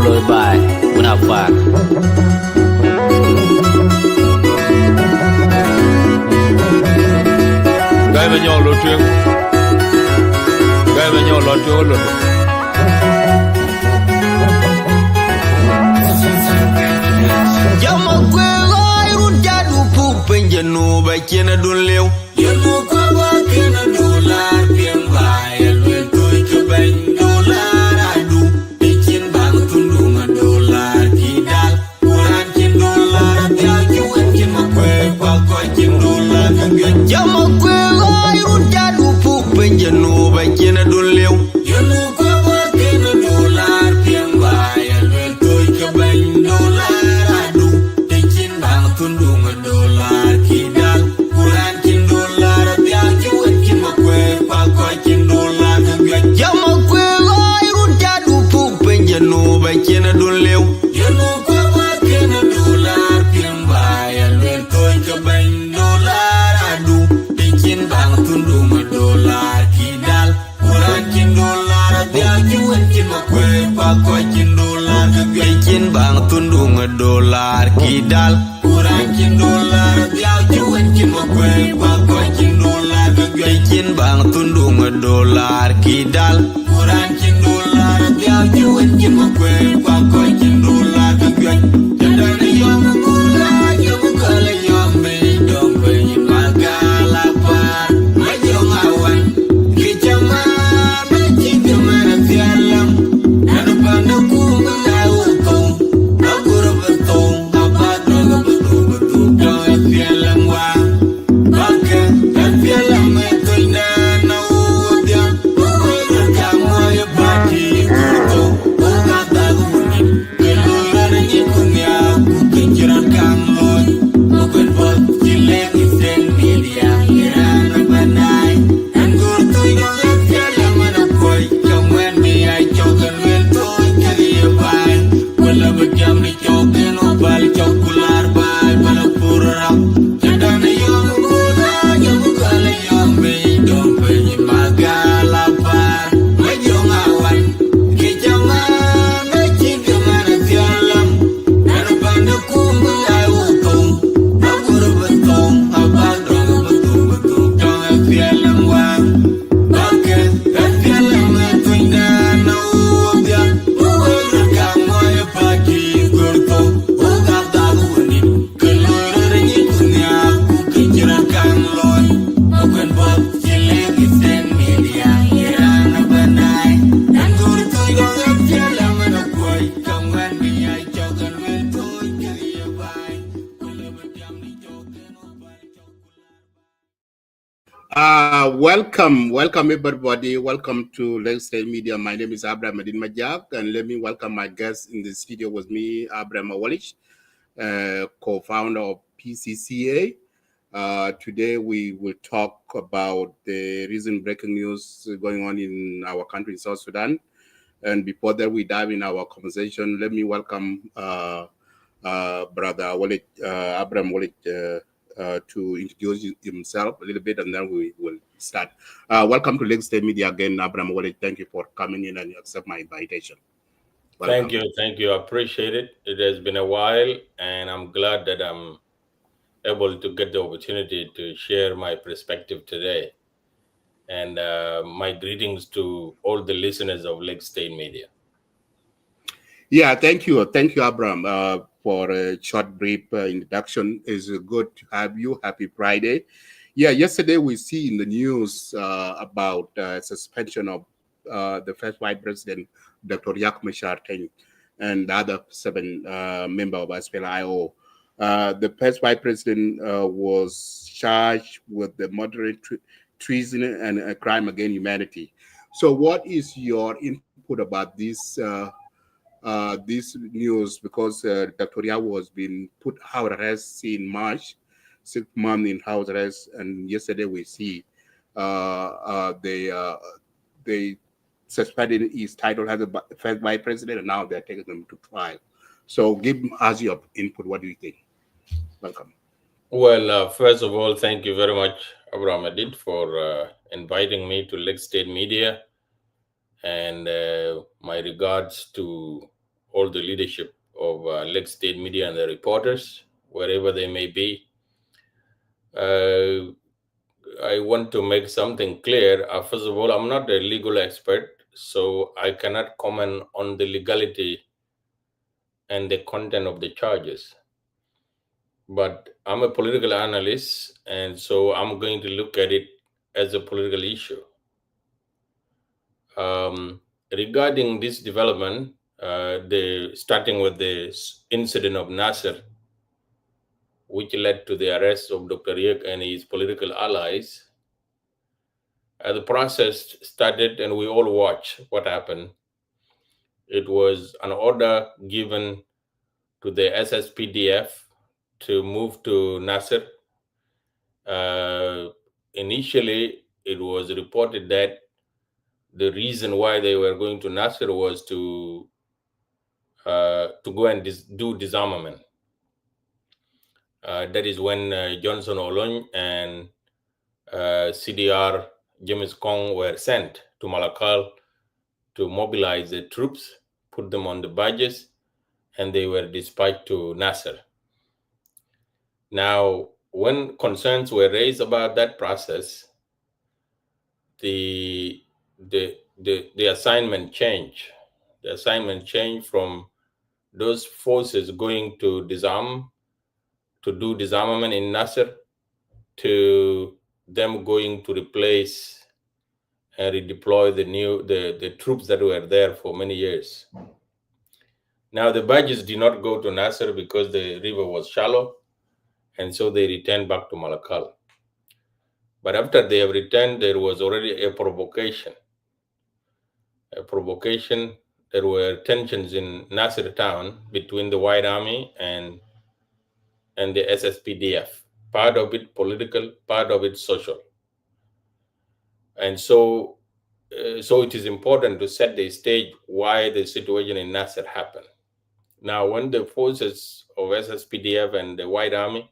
lôi bài When I fuck Gai mà nhau lột trương Gai mà nhau lột trương lột Jama kwe gai runja du pupen jenu ba kena dun lew Jenu kwa ba kena dolar piem gai elwe toy ke ben dolar adu Pikin bang tundu ma dolar kidal Kuran kin dolar biya juwen kin ma kwe kwa kwa kin dolar Jama kwe gai runja du pupen jenu ba kena dun lew Jenu kwa ba kena dolar piem gai elwe toy ke ben dolar Kena dun lew Yenu kwa ba kena dolar piem bai alwen toy ke ben dolar adu Pikin bang tundu ma dolar kidal Kuran kin dolar biya juwen kin ma kwe pa ko kin dolar Pikin bang tundu ma dolar kidal Kuran kin dolar biya juwen kin ma kwe pa ko kin dolar Pikin bang tundu ma dolar kidal Kuran kin dolar biya juwen kin ma kwe pa ko kin dolar Jadane yom kula yom kala yom be dom be magala par majong awan kichama be chigama tialam Nanu panu kumala utong Akura betong Apadro betul betul Dong tialam wa Baka tialam etoy na naudia Uwe kamu ya pati kurto Uga tagunin Keluar nyikunya Kukinciran kamloy Ukun pot Cileng isen media Irana banay Anggur toy Nongat tialam manakoy Kamuan miyay Chokan wentoy Kaliya bay Wala bagyam ni chokan Opal chokular bay Palapurang Jadana yung kuna Yung kala yung bay Dong bay magalapar Majong awan Kijama Nachigama natialam Nanu panu kumulay utong Akura betong Apadrong betul betul Dong tialam wang Baka tialam etoy na naudia Uwe kamoy pagi kurto Uga tagunin Keluar nyikunya Kukinciran kamloy Ukun pot Cileng isen media Irana banay Anggur toy Nongat tialam manakoy Kamuan miyay Chokan wentoy Kaliya bay Wala bagyam ni chokan Opal Welcome everybody. Welcome to Lifestyle Media. My name is Abraham Adin Majak, and let me welcome my guest in the studio with me, Abraham Awalish, co-founder of PCCA. Today we will talk about the recent breaking news going on in our country, in South Sudan. And before that, we dive in our conversation. Let me welcome Brother Walid, Abraham Walid, to introduce himself a little bit, and then we will start. Welcome to Lake State Media again, Abraham Walid. Thank you for coming in and accept my invitation. Welcome. Thank you, I appreciate it. It has been a while and I'm glad that I'm able to get the opportunity to share my perspective today. And my greetings to all the listeners of Lake State Media. Yeah, thank you, Abraham, for a short, brief introduction. It's good to have you. Happy Friday. Yeah, yesterday we see in the news about suspension of the first white president, Dr. Riek Machar, and the other 7 members of SPLIO. The first white president was charged with the moderate treason and a crime against humanity. So, what is your input about this news? Because Dr. Riek was being put house arrest in March, 6 months in house arrest, and yesterday we see they suspended his title as a first vice president, and now they're taking them to trial. So give us your input. What do you think? Welcome. Well, first of all, thank you very much, Abraham Adid, for inviting me to Lake State Media, and my regards to all the leadership of Lake State media and the reporters, wherever they may be. I want to make something clear. First of all, I'm not a legal expert, so I cannot comment on the legality and the content of the charges. But I'm a political analyst, and so I'm going to look at it as a political issue. Regarding this development, starting with the incident of NASIR, which led to the arrest of Dr. Riek and his political allies, the process started and we all watched what happened. It was an order given to the SSPDF to move to NASIR. Initially, it was reported that the reason why they were going to NASIR was to go and do disarmament. That is when Johnson Olony and CDR James Kong were sent to Malakal to mobilize the troops, put them on the barges, and they were dispatched to NASIR. Now, when concerns were raised about that process, the assignment changed. The assignment changed from those forces going to do disarmament in NASIR to them going to replace and redeploy the troops that were there for many years. Now the barges did not go to NASIR because the river was shallow, and so they returned back to Malakal. But after they have returned, there was already a provocation. There were tensions in NASIR town between the White Army and the SSPDF. Part of it political, part of it social. And so it is important to set the stage why the situation in NASIR happened. Now, when the forces of SSPDF and the White Army,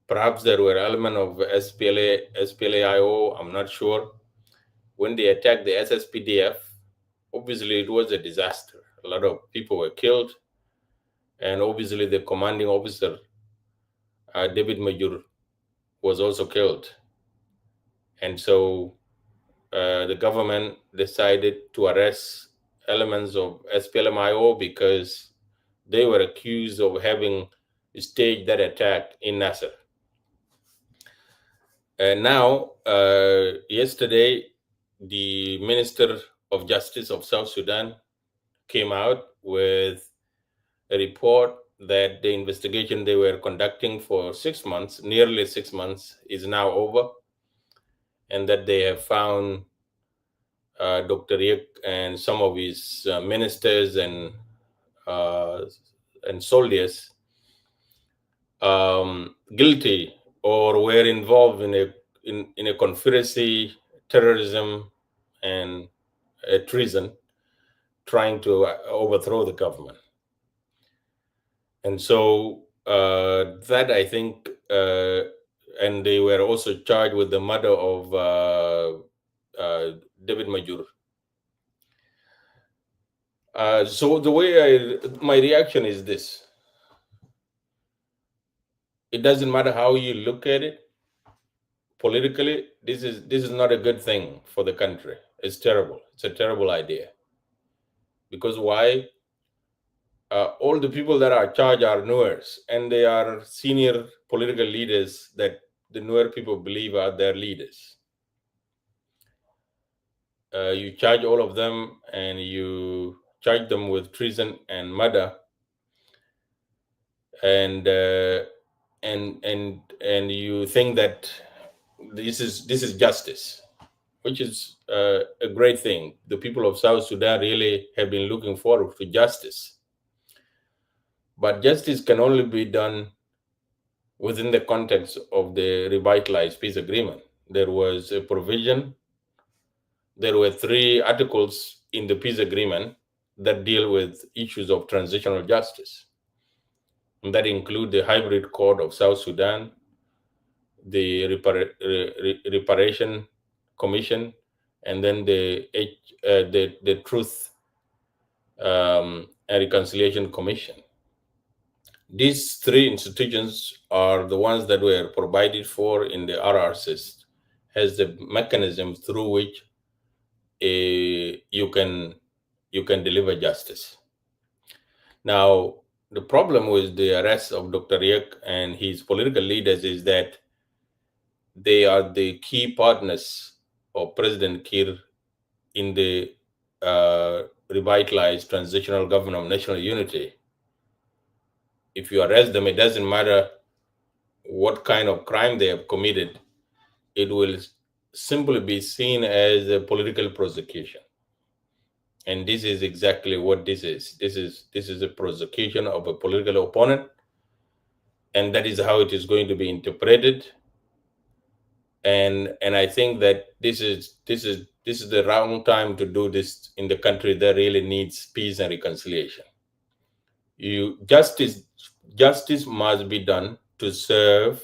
perhaps there were elements of SPLA-IO, I'm not sure. When they attacked the SSPDF, obviously it was a disaster. A lot of people were killed. And obviously the commanding officer, David Major, was also killed. And so the government decided to arrest elements of SPLM-IO because they were accused of having staged that attack in NASIR. And now, yesterday, the Minister of Justice of South Sudan came out with a report that the investigation they were conducting for 6 months, nearly 6 months, is now over, and that they have found Dr. Riek and some of his ministers and soldiers guilty or were involved in a conspiracy, terrorism, and treason, trying to overthrow the government. And so that, I think, and they were also charged with the murder of David Major. So the way my reaction is this: it doesn't matter how you look at it politically. This is not a good thing for the country. It's terrible. It's a terrible idea. Because why? All the people that are charged are Nuers, and they are senior political leaders that the Nuer people believe are their leaders. You charge all of them, and you charge them with treason and murder, and you think that this is justice, which is a great thing. The people of South Sudan really have been looking forward to justice. But justice can only be done within the context of the revitalized peace agreement. There was a provision. There were 3 articles in the peace agreement that deal with issues of transitional justice. And that include the hybrid court of South Sudan, the reparation commission, and then the truth and Reconciliation Commission. These three institutions are the ones that were provided for in the RRCs as the mechanism through which you can deliver justice. Now, the problem with the arrest of Dr. Riek and his political leaders is that they are the key partners of President Kiir in the revitalized transitional government of national unity. If you arrest them, it doesn't matter what kind of crime they have committed, it will simply be seen as a political prosecution. And this is exactly what this is. This is a prosecution of a political opponent, and that is how it is going to be interpreted. And I think that this is the wrong time to do this in the country that really needs peace and reconciliation. Justice must be done to serve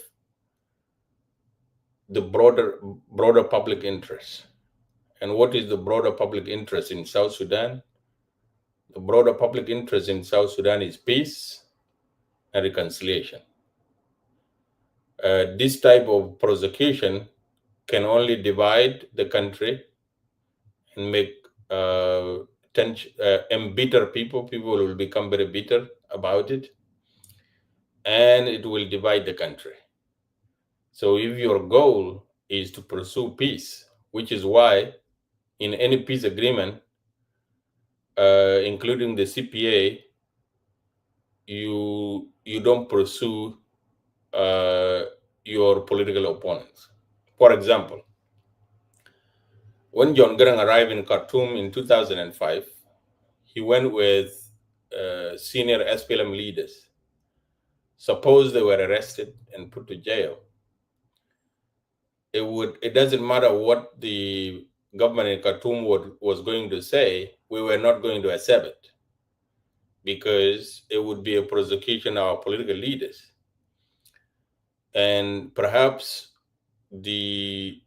the broader public interest. And what is the broader public interest in South Sudan? The broader public interest in South Sudan is peace and reconciliation. This type of prosecution can only divide the country and make embitter people. People will become very bitter about it, and it will divide the country. So if your goal is to pursue peace, which is why in any peace agreement, including the CPA, you don't pursue your political opponents. For example, when John Garang arrived in Khartoum in 2005, he went with senior SPLM leaders. Suppose they were arrested and put to jail. It doesn't matter what the government in Khartoum was going to say, we were not going to accept it, because it would be a prosecution of our political leaders. And perhaps the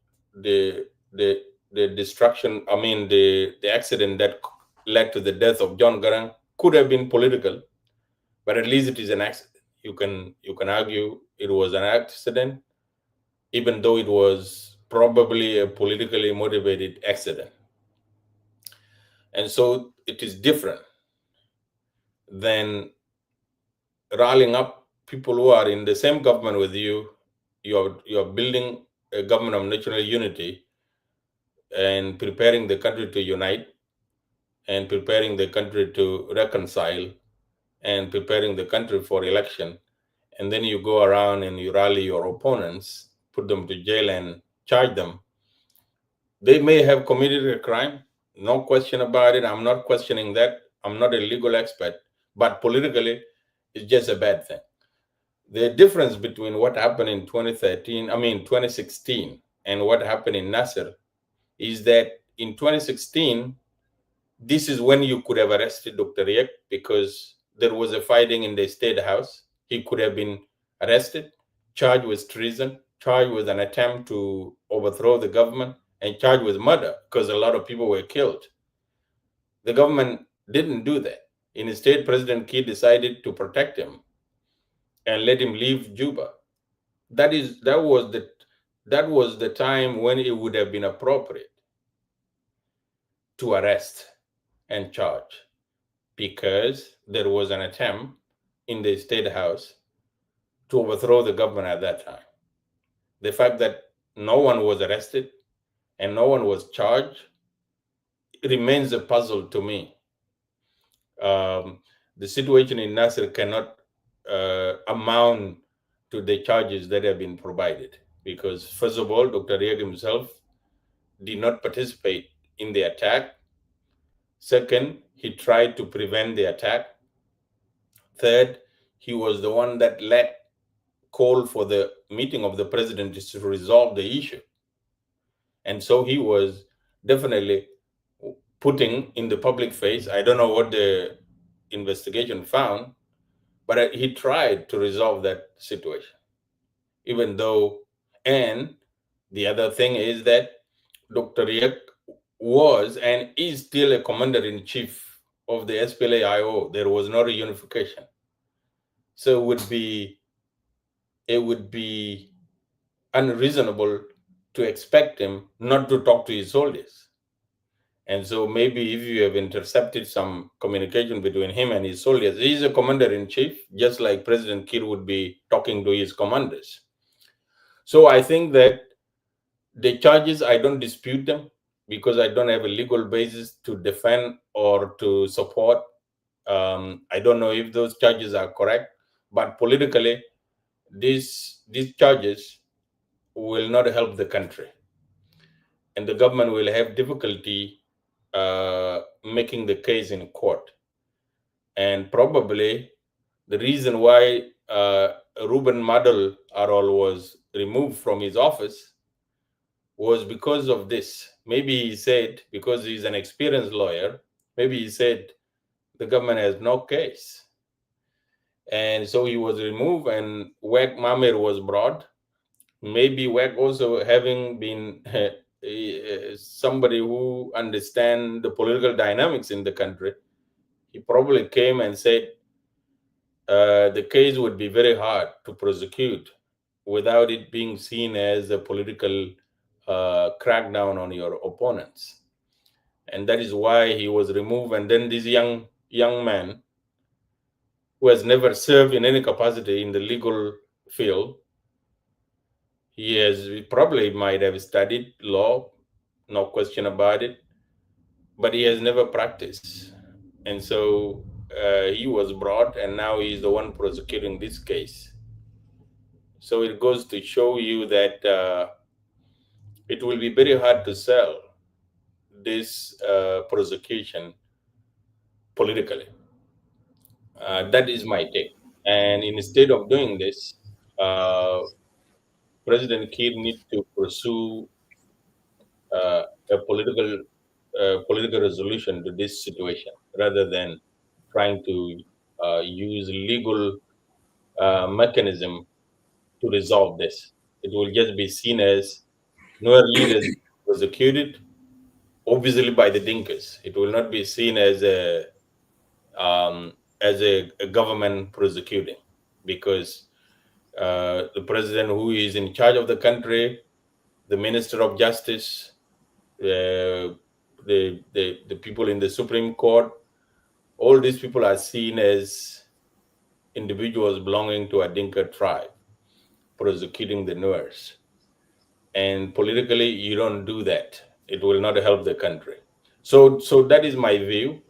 destruction, the accident that led to the death of John Garang could have been political, but at least it is an accident. You can argue it was an accident, even though it was probably a politically motivated accident. And so it is different than rallying up people who are in the same government with you. You're building a government of national unity and preparing the country to unite and preparing the country to reconcile and preparing the country for election. And then you go around and you rally your opponents, put them to jail and charge them. They may have committed a crime, no question about it. I'm not questioning that. I'm not a legal expert, but politically, it's just a bad thing. The difference between what happened in 2016, and what happened in NASIR is that in 2016, this is when you could have arrested Dr. Riek, because there was a fighting in the State House. He could have been arrested, charged with treason, charged with an attempt to overthrow the government, and charged with murder, because a lot of people were killed. The government didn't do that. Instead, President Kiir decided to protect him and let him leave Juba. That was the time when it would have been appropriate to arrest and charge, because there was an attempt in the State House to overthrow the government at that time. The fact that no one was arrested and no one was charged remains a puzzle to me. The situation in NASIR cannot amount to the charges that have been provided, because first of all, Dr. Riek himself did not participate in the attack. Second, he tried to prevent the attack. Third, he was the one that call for the meeting of the president to resolve the issue. And so he was definitely putting in the public face, I don't know what the investigation found, but he tried to resolve that situation. Even though, and the other thing is that Dr. Riek was and is still a commander-in-chief of the SPLA-IO, there was no reunification. So it would be unreasonable to expect him not to talk to his soldiers. And so maybe if you have intercepted some communication between him and his soldiers, he's a commander-in-chief, just like President Kiir would be talking to his commanders. So I think that the charges, I don't dispute them because I don't have a legal basis to defend or to support. I don't know if those charges are correct, but politically, these charges will not help the country. And the government will have difficulty making the case in court. And probably the reason why Ruben Madel Arol was removed from his office was because of this. Maybe he said, because he's an experienced lawyer, maybe he said the government has no case. And so he was removed and Wek Mamer was brought. Maybe Wek also having been somebody who understands the political dynamics in the country, he probably came and said the case would be very hard to prosecute without it being seen as a political crackdown on your opponents. And that is why he was removed. And then this young man who has never served in any capacity in the legal field, he probably might have studied law, no question about it, but he has never practiced. And so he was brought, and now he's the one prosecuting this case. So it goes to show you that it will be very hard to sell this prosecution politically. That is my take. And instead of doing this, President Kiir needs to pursue a political resolution to this situation rather than trying to use legal mechanism to resolve this. It will just be seen as no leaders prosecuted, obviously by the Dinkas. It will not be seen as a government prosecuting, because the president who is in charge of the country, the Minister of Justice, the people in the Supreme Court, all these people are seen as individuals belonging to a Dinka tribe, prosecuting the Nuers. And politically, you don't do that. It will not help the country. So that is my view.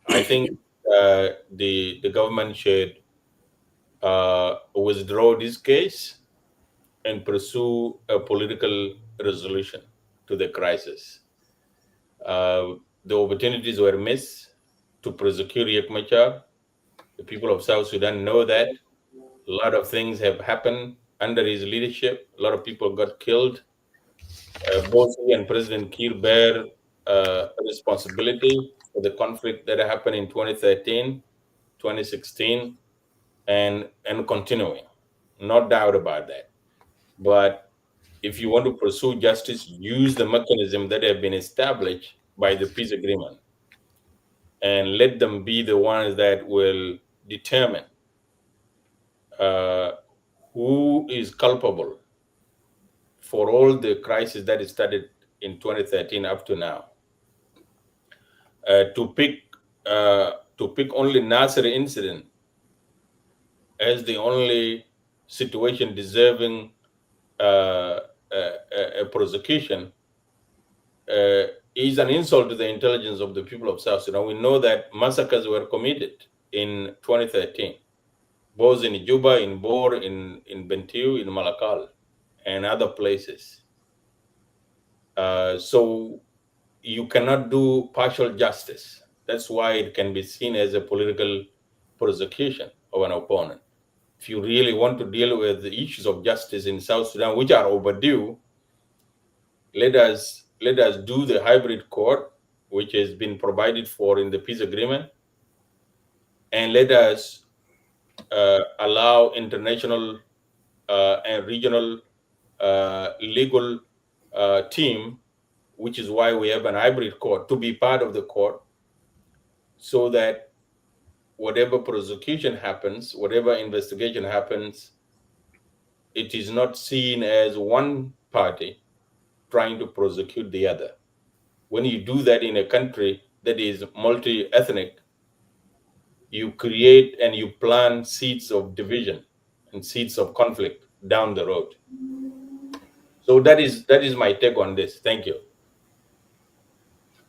I think the government should withdraw this case and pursue a political resolution to the crisis. The opportunities were missed to prosecute Riek Machar. The people of South Sudan know that. A lot of things have happened under his leadership. A lot of people got killed. Both he and President Kiir bear responsibility for the conflict that happened in 2013, 2016, and continuing. No doubt about that. But if you want to pursue justice, use the mechanism that have been established by the peace agreement, and let them be the ones that will determine who is culpable for all the crisis that started in 2013 up to now. To pick only NASIR incident as the only situation deserving a prosecution is an insult to the intelligence of the people of South Sudan. We know that massacres were committed in 2013, both in Juba, in Bor, in Bentiu, in Malakal, and other places. So you cannot do partial justice. That's why it can be seen as a political prosecution of an opponent. If you really want to deal with the issues of justice in South Sudan, which are overdue, let us do the hybrid court, which has been provided for in the peace agreement, and let us allow international and regional legal team, which is why we have an hybrid court, to be part of the court, so that whatever prosecution happens, whatever investigation happens, it is not seen as one party trying to prosecute the other. When you do that in a country that is multi-ethnic, you create and you plant seeds of division and seeds of conflict down the road. So that is my take on this. Thank you.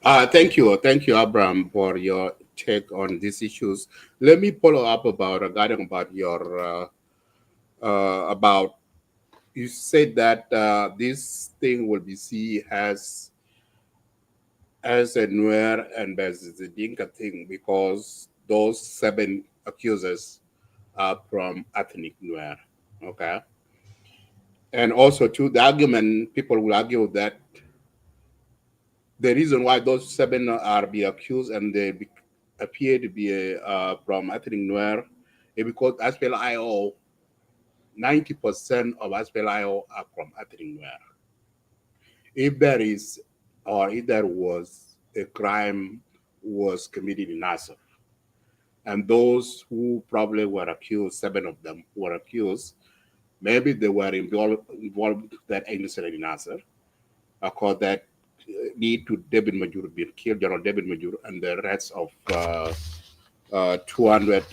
Thank you, Abraham, for your take on these issues. Let me follow up regarding about your about you said that this thing will be seen as a Nuer and as a Dinka thing because those 7 accusers are from ethnic Nuer. Okay. And also, to the argument, people will argue that the reason why those 7 are being accused and appear to be from ethnic Nuer is because SPLIO, 90% of SPLIO are from ethnic Nuer. If there is, or if there was a crime was committed in NASIR, and those who probably were accused, 7 of them were accused, maybe they were involved with that incident in NASIR, because that lead to David Majur being killed, General David Majur, and the rest of 200.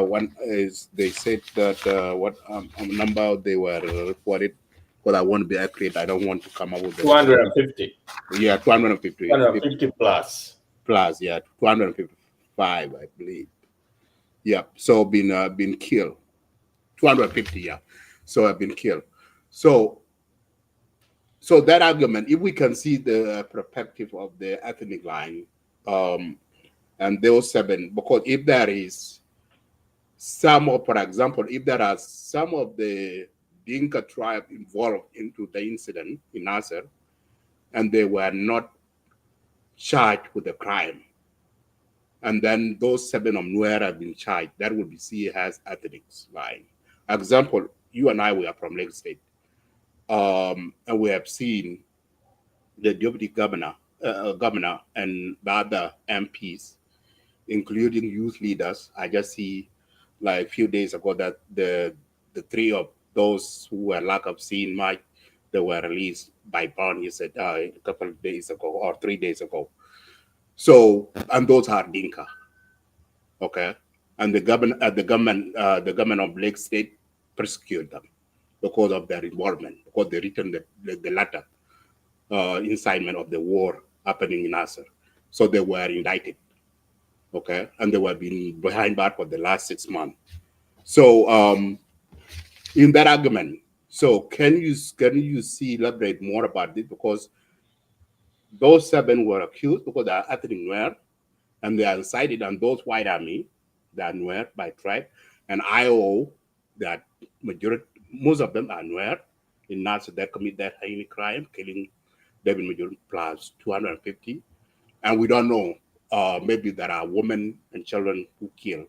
One is they said that what number they were reported, because I want to be accurate. I don't want to come up with the 250. Yeah, 250. 250 plus. Plus, yeah, 255, I believe. Yeah, so been killed. 250, yeah. So have been killed. So that argument, if we can see the perspective of the ethnic line, and those 7, because if there is some of, for example, if there are some of the Dinka tribe involved into the incident in Nasser, and they were not charged with the crime, and then those 7 of Nuer have been charged, that would be seen as ethnic line. Example, you and I, we are from Lake State. And we have seen the deputy governor and the other MPs, including youth leaders. I just see like a few days ago that the 3 of those who were lack of seeing Mike, they were released by bond, he said, a couple of days ago or 3 days ago. So, and those are Dinka. Okay. And the government of Lake State persecute them because of their involvement, because they written the letter, incitement of the war happening in Nasser. So they were indicted, okay? And they were being behind bars for the last 6 months. So in that argument, so can you elaborate more about this? Because those 7 were accused because they are ethnic Nuer, and they are incited, and those white army, they are Nuer by tribe, and IO, that majority, most of them are Nuer in Nasser that commit that heinous crime, killing David Major plus 250. And we don't know, maybe there are women and children who kill,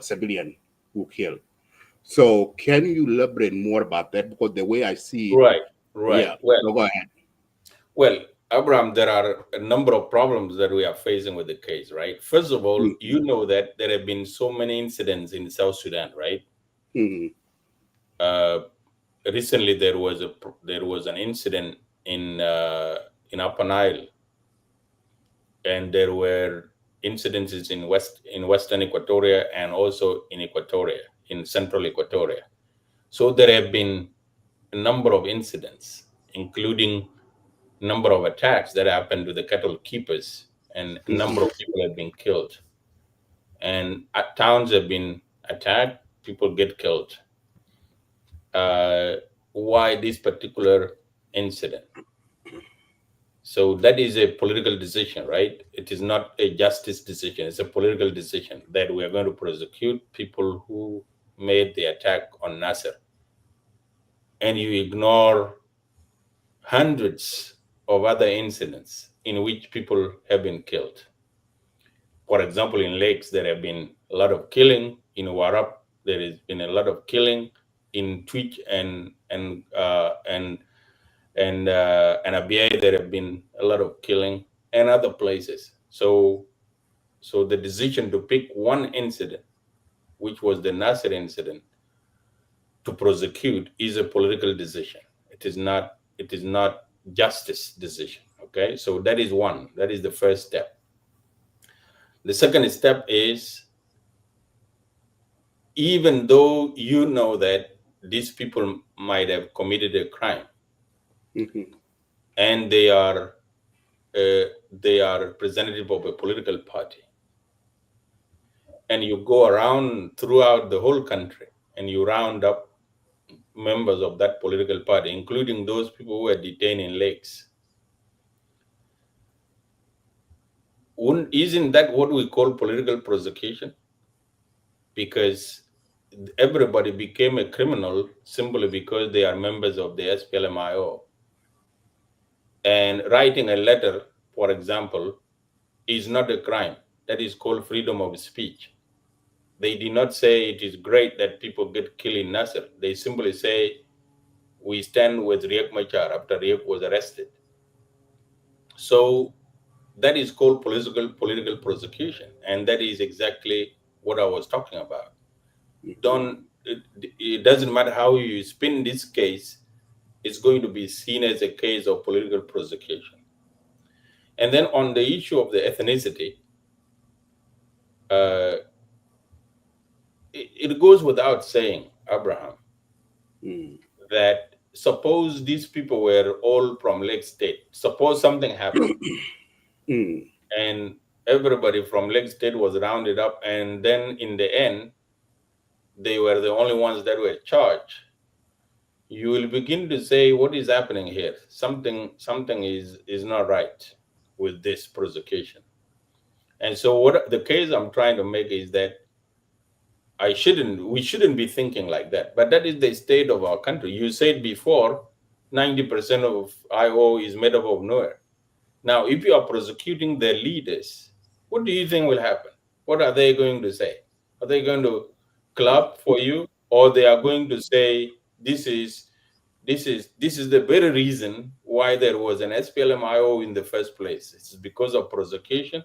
civilian who kill. So can you elaborate more about that? Because the way I see it, Right. Yeah, Well, go ahead. Well, Abraham, there are a number of problems that we are facing with the case, right? First of all, you know that there have been so many incidents in South Sudan, right? Recently, there was an incident in Upper Nile, and there were incidences in Western Equatoria and also in Equatoria, in Central Equatoria. So there have been a number of incidents, including number of attacks that happened to the cattle keepers, and a number of people have been killed. And towns have been attacked, people get killed. Why this particular incident? So that is a political decision, right? It is not a justice decision. It's a political decision that we are going to prosecute people who made the attack on Nasser. And you ignore hundreds of other incidents in which people have been killed. For example, in Lakes, there have been a lot of killing. In Warap, there has been a lot of killing. In Twitch and Abyei, there have been a lot of killing, and other places. So So the decision to pick one incident, which was the NASIR incident, to prosecute is a political decision. It is not. It is not justice decision. Okay, so that is one. That is the first step. The second step is, even though you know that these people might have committed a crime, and they are representative of a political party, and you go around throughout the whole country and you round up members of that political party, including those people who are detained in lakes. Isn't that what we call political prosecution? Because everybody became a criminal simply because they are members of the SPLMIO. And writing a letter, for example, is not a crime. That is called freedom of speech. They did not say it is great that people get killed in Nasser. They simply say, we stand with Riek Machar after Riek was arrested. So that is called political prosecution. And that is exactly what I was talking about. It doesn't matter how you spin this case, it's going to be seen as a case of political prosecution. And then on the issue of the ethnicity, it goes without saying, Abraham, that suppose these people were all from Lake State. Suppose something happened and everybody from Lake State was rounded up, and then in the end, they were the only ones that were charged. You will begin to say, what is happening here? Something is not right with this prosecution. And so what the case I'm trying to make is that we shouldn't be thinking like that. But that is the state of our country. You said before, 90% of IO is made up of nowhere. Now, if you are prosecuting their leaders, what do you think will happen? What are they going to say? Are they going to clap for you, or they are going to say this is the very reason why there was an SPLM-IO in the first place? It's because of prosecution.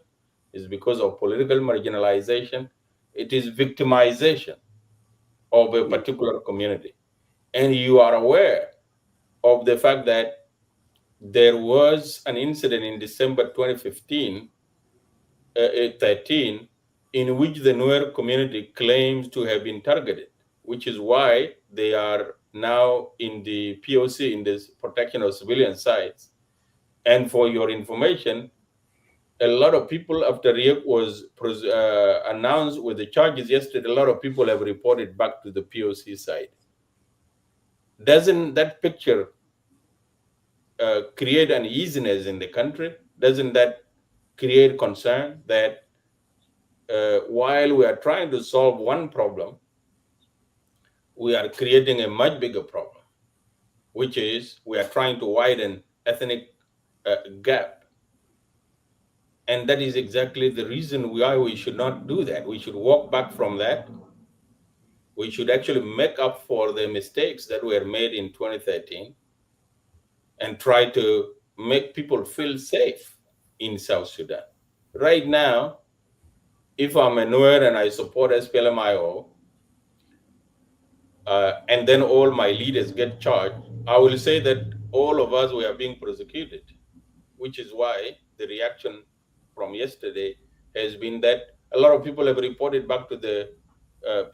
It's because of political marginalization. It is victimization of a particular community. And you are aware of the fact that there was an incident in December 2015, 13, in which the Nuer community claims to have been targeted, which is why they are now in the POC, in the protection of civilian sites. And for your information, a lot of people, after Riek was announced with the charges yesterday, a lot of people have reported back to the POC side. Doesn't that picture create uneasiness in the country? Doesn't that create concern that while we are trying to solve one problem, we are creating a much bigger problem, which is we are trying to widen ethnic gap? And that is exactly the reason why we should not do that. We should walk back from that. We should actually make up for the mistakes that were made in 2013 and try to make people feel safe in South Sudan. Right now, if I'm a Nuer and I support SPLMIO, and then all my leaders get charged, I will say that all of us were being prosecuted, which is why the reaction from yesterday has been that a lot of people have reported back to the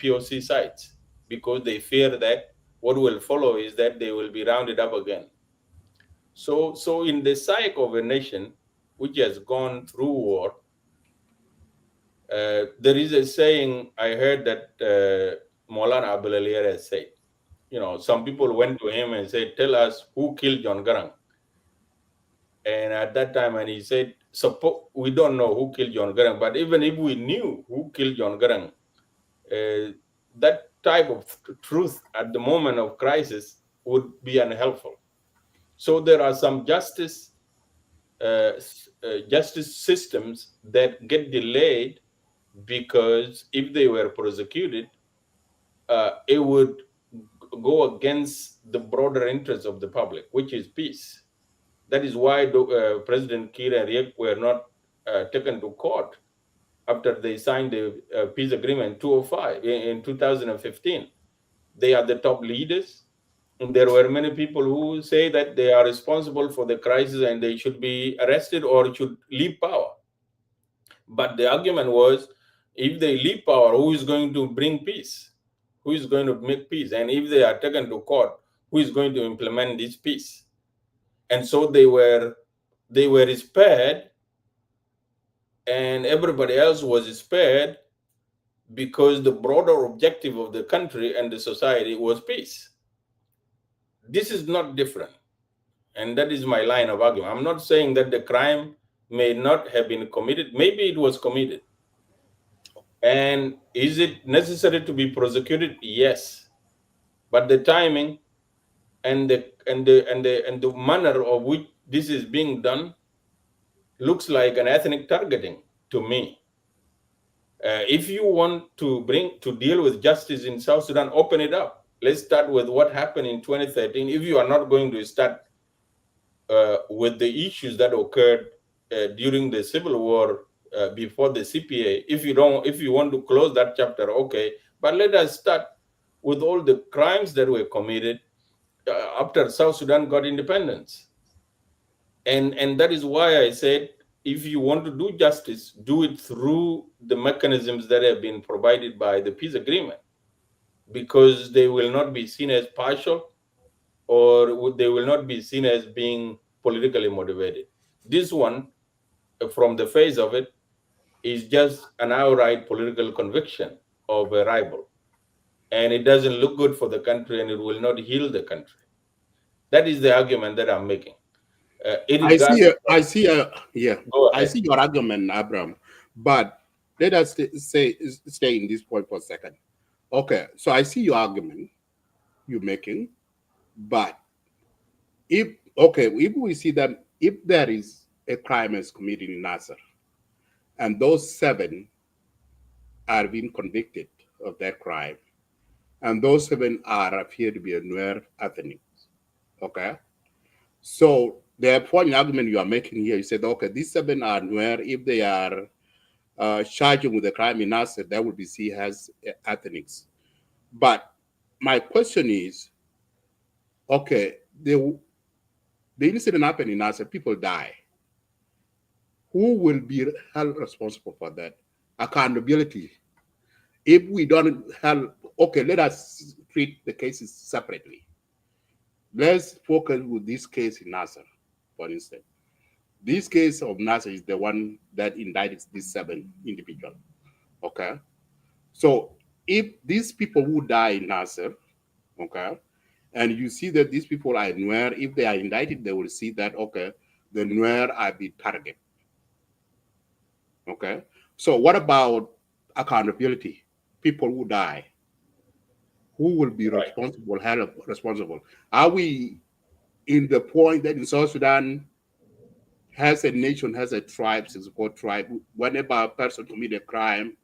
POC sites because they fear that what will follow is that they will be rounded up again. So in the psyche of a nation which has gone through war, there is a saying I heard that Maulana Abdul Alier has said. Some people went to him and said, tell us who killed John Garang. And at that time, and he said, we don't know who killed John Garang, but even if we knew who killed John Garang, that type of truth at the moment of crisis would be unhelpful. So there are some justice systems that get delayed because if they were prosecuted, it would go against the broader interests of the public, which is peace. That is why President Kiir and Riek were not taken to court after they signed the peace agreement 205 in 2015. They are the top leaders. And there were many people who say that they are responsible for the crisis and they should be arrested or should leave power. But the argument was, if they leave power, who is going to bring peace? Who is going to make peace? And if they are taken to court, who is going to implement this peace? And so they were spared, and everybody else was spared because the broader objective of the country and the society was peace. This is not different. And that is my line of argument. I'm not saying that the crime may not have been committed. Maybe it was committed. And is it necessary to be prosecuted? Yes. But the timing and the manner of which this is being done looks like an ethnic targeting to me. If you want to deal with justice in South Sudan, open it up. Let's start with what happened in 2013. If you are not going to start with the issues that occurred during the civil war before the CPA, if you want to close that chapter, okay. But let us start with all the crimes that were committed after South Sudan got independence. And that is why I said, if you want to do justice, do it through the mechanisms that have been provided by the peace agreement, because they will not be seen as partial, or they will not be seen as being politically motivated. This one, from the face of it, is just an outright political conviction of a rival. And it doesn't look good for the country, and it will not heal the country. That is the argument that I'm making. I see your argument, Abraham, but let us stay in this point for a second. Okay, so I see your argument you're making, but if we see that if there is a crime is committed in NASIR, and those 7 are being convicted of that crime, and those 7 appear to be a Nuer ethnics, okay? So the point argument you are making here, you said, okay, these 7 are Nuer. If they are charging with a crime in NASIR, that would be seen as ethnics. But my question is, okay, the incident happened in NASIR, people die. Who will be held responsible for that? Accountability. If we don't have, okay, let us treat the cases separately. Let's focus with this case in NASIR, for instance. This case of NASIR is the one that indicted these 7 individuals, okay? So if these people who die in NASIR, okay, and you see that these people are Nuer, if they are indicted, they will see that, okay, the Nuer are the target, okay? So what about accountability? People who die, who will be responsible, held responsible? Are we in the point that in South Sudan, has a nation, has a tribe, 64 tribe, whenever a person commit a crime,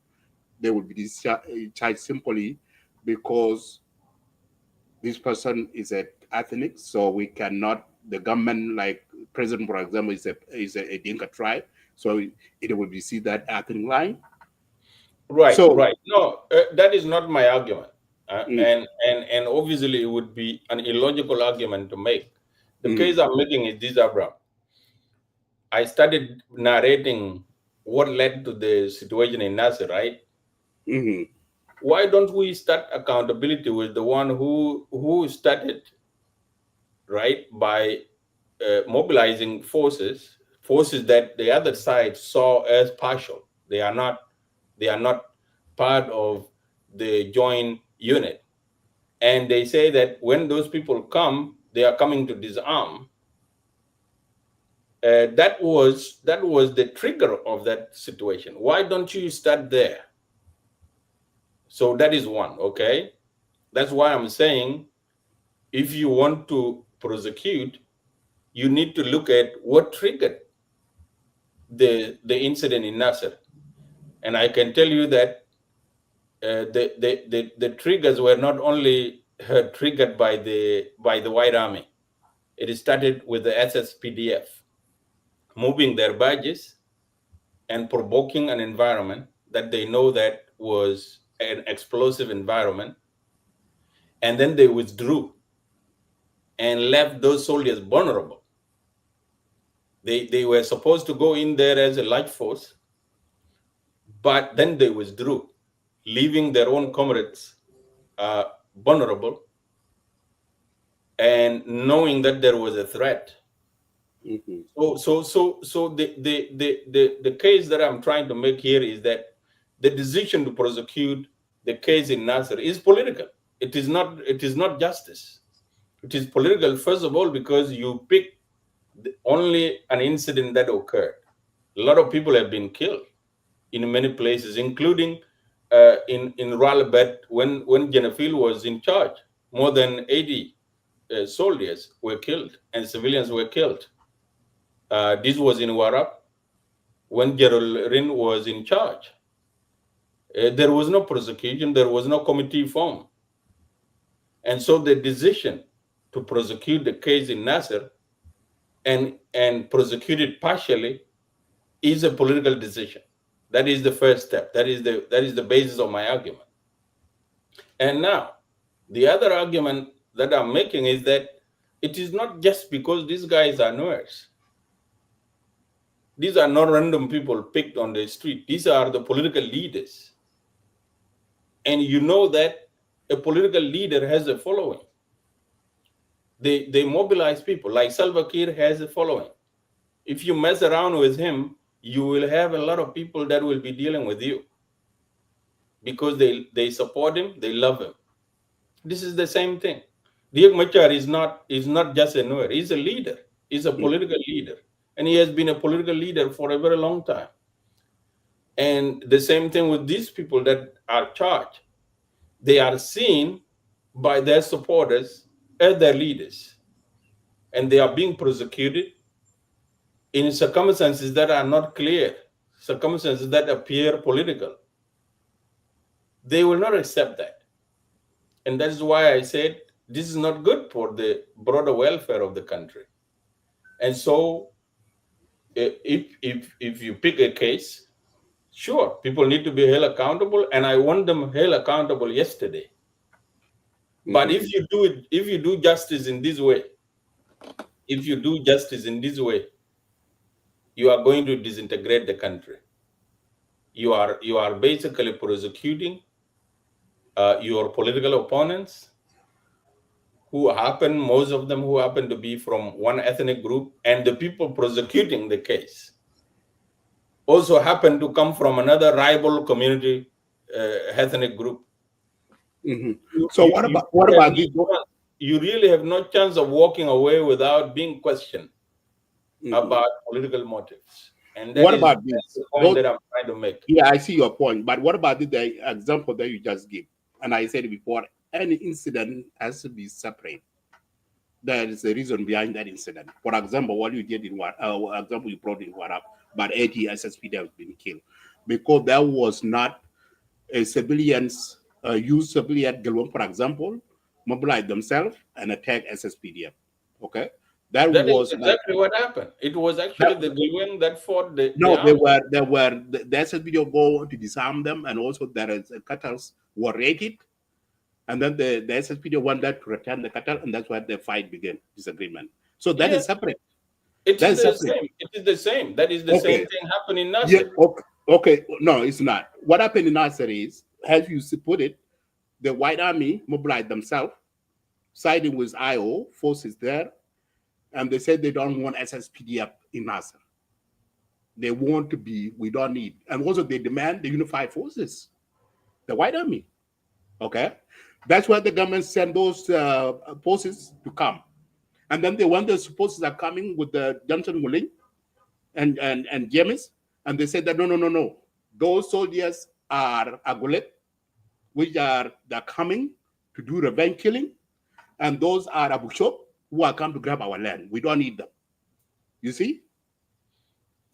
they will be discharged simply because this person is an ethnic, so we cannot, the government, like President, for example, is a Dinka tribe, so it will be see that ethnic line. Right, so, right. No, that is not my argument. And obviously it would be an illogical argument to make. The case I'm making is this, Abraham. I started narrating what led to the situation in NASIR, right? Why don't we start accountability with the one who started, right, by mobilizing forces that the other side saw as partial. They are not part of the joint unit. And they say that when those people come, they are coming to disarm. That was the trigger of that situation. Why don't you start there? So that is one, okay? That's why I'm saying, if you want to prosecute, you need to look at what triggered the incident in NASIR. And I can tell you that the triggers were not only triggered by the White Army. It started with the SSPDF moving their badges and provoking an environment that they know that was an explosive environment, and then they withdrew and left those soldiers vulnerable. They were supposed to go in there as a large force, but then they withdrew, leaving their own comrades vulnerable, and knowing that there was a threat. Mm-hmm. So the case that I'm trying to make here is that the decision to prosecute the case in NASIR is political. It is not justice. It is political, first of all, because you pick only an incident that occurred. A lot of people have been killed in many places, including in Ralbet when Jennifer was in charge. More than 80 soldiers were killed and civilians were killed. This was in Warab when Gerald Rin was in charge. There was no prosecution, there was no committee formed. And so the decision to prosecute the case in Nasser and prosecute it partially is a political decision. That is the first step. That is the basis of my argument. And now, the other argument that I'm making is that it is not just because these guys are Nuers. These are not random people picked on the street. These are the political leaders. And you know that a political leader has a following. They mobilize people, like Salva Kiir has a following. If you mess around with him, you will have a lot of people that will be dealing with you because they support him, they love him. This is the same thing. Riek Machar is not just a Nuer. He's a leader. He's a political leader. And he has been a political leader for a very long time. And the same thing with these people that are charged. They are seen by their supporters as their leaders. And they are being prosecuted in circumstances that are not clear, circumstances that appear political. They will not accept that. And that is why I said this is not good for the broader welfare of the country. And so if you pick a case, sure, people need to be held accountable, and I want them held accountable yesterday. But if you do justice in this way, you are going to disintegrate the country. You are basically prosecuting your political opponents, most of them who happen to be from one ethnic group, and the people prosecuting the case also happen to come from another rival community ethnic group. So what about this? You really have no chance of walking away without being questioned about political motives. And that is the point that I'm trying to make. Yeah, I see your point. But what about the example that you just gave? And I said before, any incident has to be separate. There is a reason behind that incident. For example, what you did in example you brought in Warab, but 80 SSPD have been killed because there was not a civilians use civilian Galwan, for example, mobilize themselves and attack SSPDF. Okay, that was exactly what happened. It was actually the Galwan that fought the. No, the SSPDF go to disarm them, and also there is cattles were raided. And then the SSPD wanted to return the cattle, and that's where the fight began, disagreement. So that is separate. It is the same. It is the same. That is the same thing happening in Nasser. Yeah, okay. No, it's not. What happened in Nasser is, as you put it, the White Army mobilized themselves, siding with IO forces there, and they said they don't want SSPDF in Nasser. They want to be, we don't need. And also they demand the unified forces, the White Army. Okay? That's why the government sent those forces to come. And then when those forces are coming with the Johnson Willing and James, and they said that no. Those soldiers are Agulet, they're coming to do revenge killing, and those are Abu Shop who are come to grab our land. We don't need them. You see?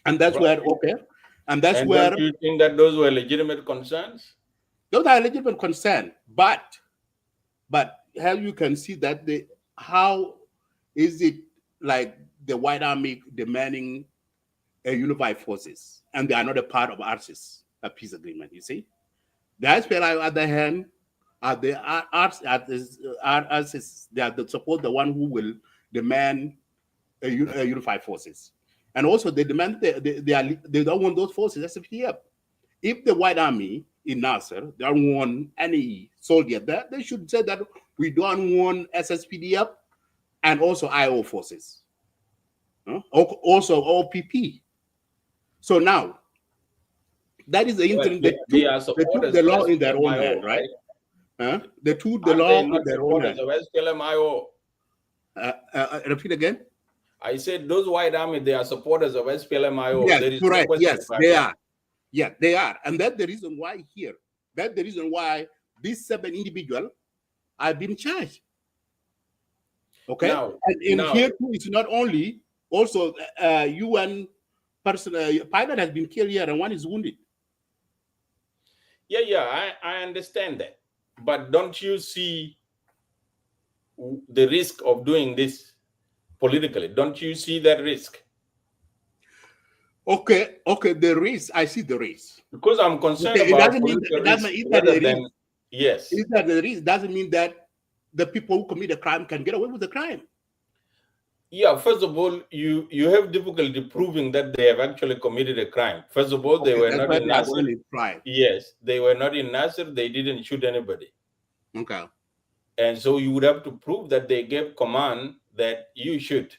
And that's where, and that's where. Don't you think that those were legitimate concerns? Those are legitimate concerns, but how you can see that how is it like the White Army demanding a unified forces, and they are not a part of ARSIS? a peace agreement. You see, the SPLI, on the other hand, are the they are the support the one who will demand unified forces, and also they demand they don't want those forces as SPF. If the White Army in Nasser don't want any soldier there, they should say that we don't want SSPDF and also IO forces, also OPP. So now that is the Well, interim. they are They took supporters the of law in their own SPLMIO, hand, right? They took the Are they law in not their own supporters hand. of SPLMIO? Repeat again. I said those White Army, they are supporters of SPLMIO. Yes, There is no correct. question Yes, about they that. are. Yeah, they are, and that's the reason why here. That's the reason why these 7 individuals have been charged. Okay, and in here too, it's not only also UN person pilot has been killed here and one is wounded. Yeah, I understand that, but don't you see the risk of doing this politically? Don't you see that risk? Okay, the risk. I see the risk. Because I'm concerned Okay, about political risk rather than yes. Is that the risk doesn't mean that the people who commit a crime can get away with the crime. Yeah, first of all, you have difficulty proving that they have actually committed a crime. First of all, they were not in NASIR. Yes, they were not in NASIR. They didn't shoot anybody. Okay. And so you would have to prove that they gave command that you shoot.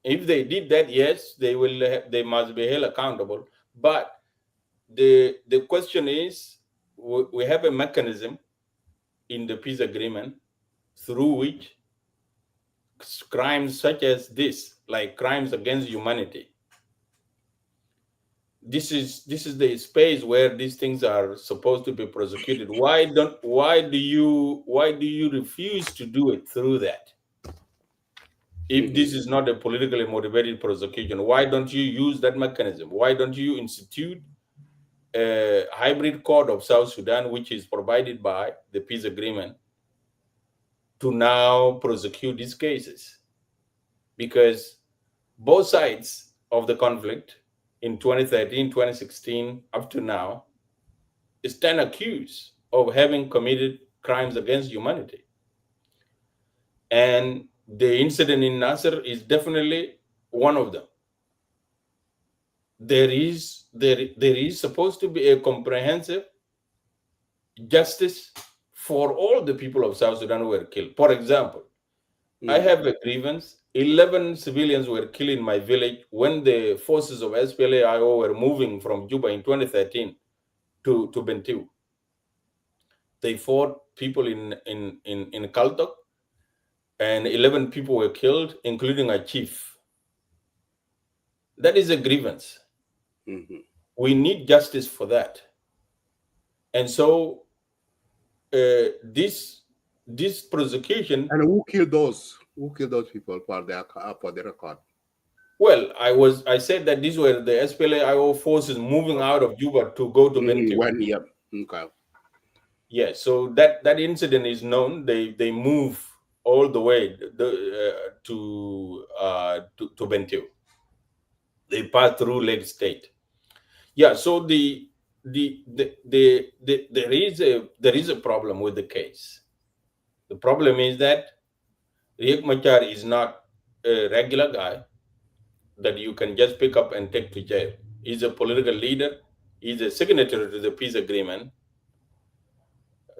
If they did that, yes, they must be held accountable. But the question is, we have a mechanism in the peace agreement through which crimes such as this, like crimes against humanity, this is the space where these things are supposed to be prosecuted. Why do you refuse to do it through that? If this is not a politically motivated prosecution, why don't you use that mechanism? Why don't you institute a hybrid court of South Sudan, which is provided by the peace agreement, to now prosecute these cases? Because both sides of the conflict in 2013, 2016, up to now, stand accused of having committed crimes against humanity. And the incident in Nasser is definitely one of them. There is supposed to be a comprehensive justice for all the people of South Sudan who were killed. For example, I have a grievance. 11 civilians were killed in my village when the forces of SPLA-IO were moving from Juba in 2013 to Bentiu. They fought people in Kaltok, and 11 people were killed, including a chief. That is a grievance. We need justice for that. And so this prosecution. And who killed those? Who killed those people for the record? Well, I said that these were the SPLA-IO forces moving out of Juba to go to Bentiu. Okay. Yeah, so that incident is known. They move all the way to Bentiu. They pass through Lake State. Yeah, so there is a problem with the case. The problem is that Riek Machar is not a regular guy that you can just pick up and take to jail. He's a political leader. He's a signatory to the peace agreement.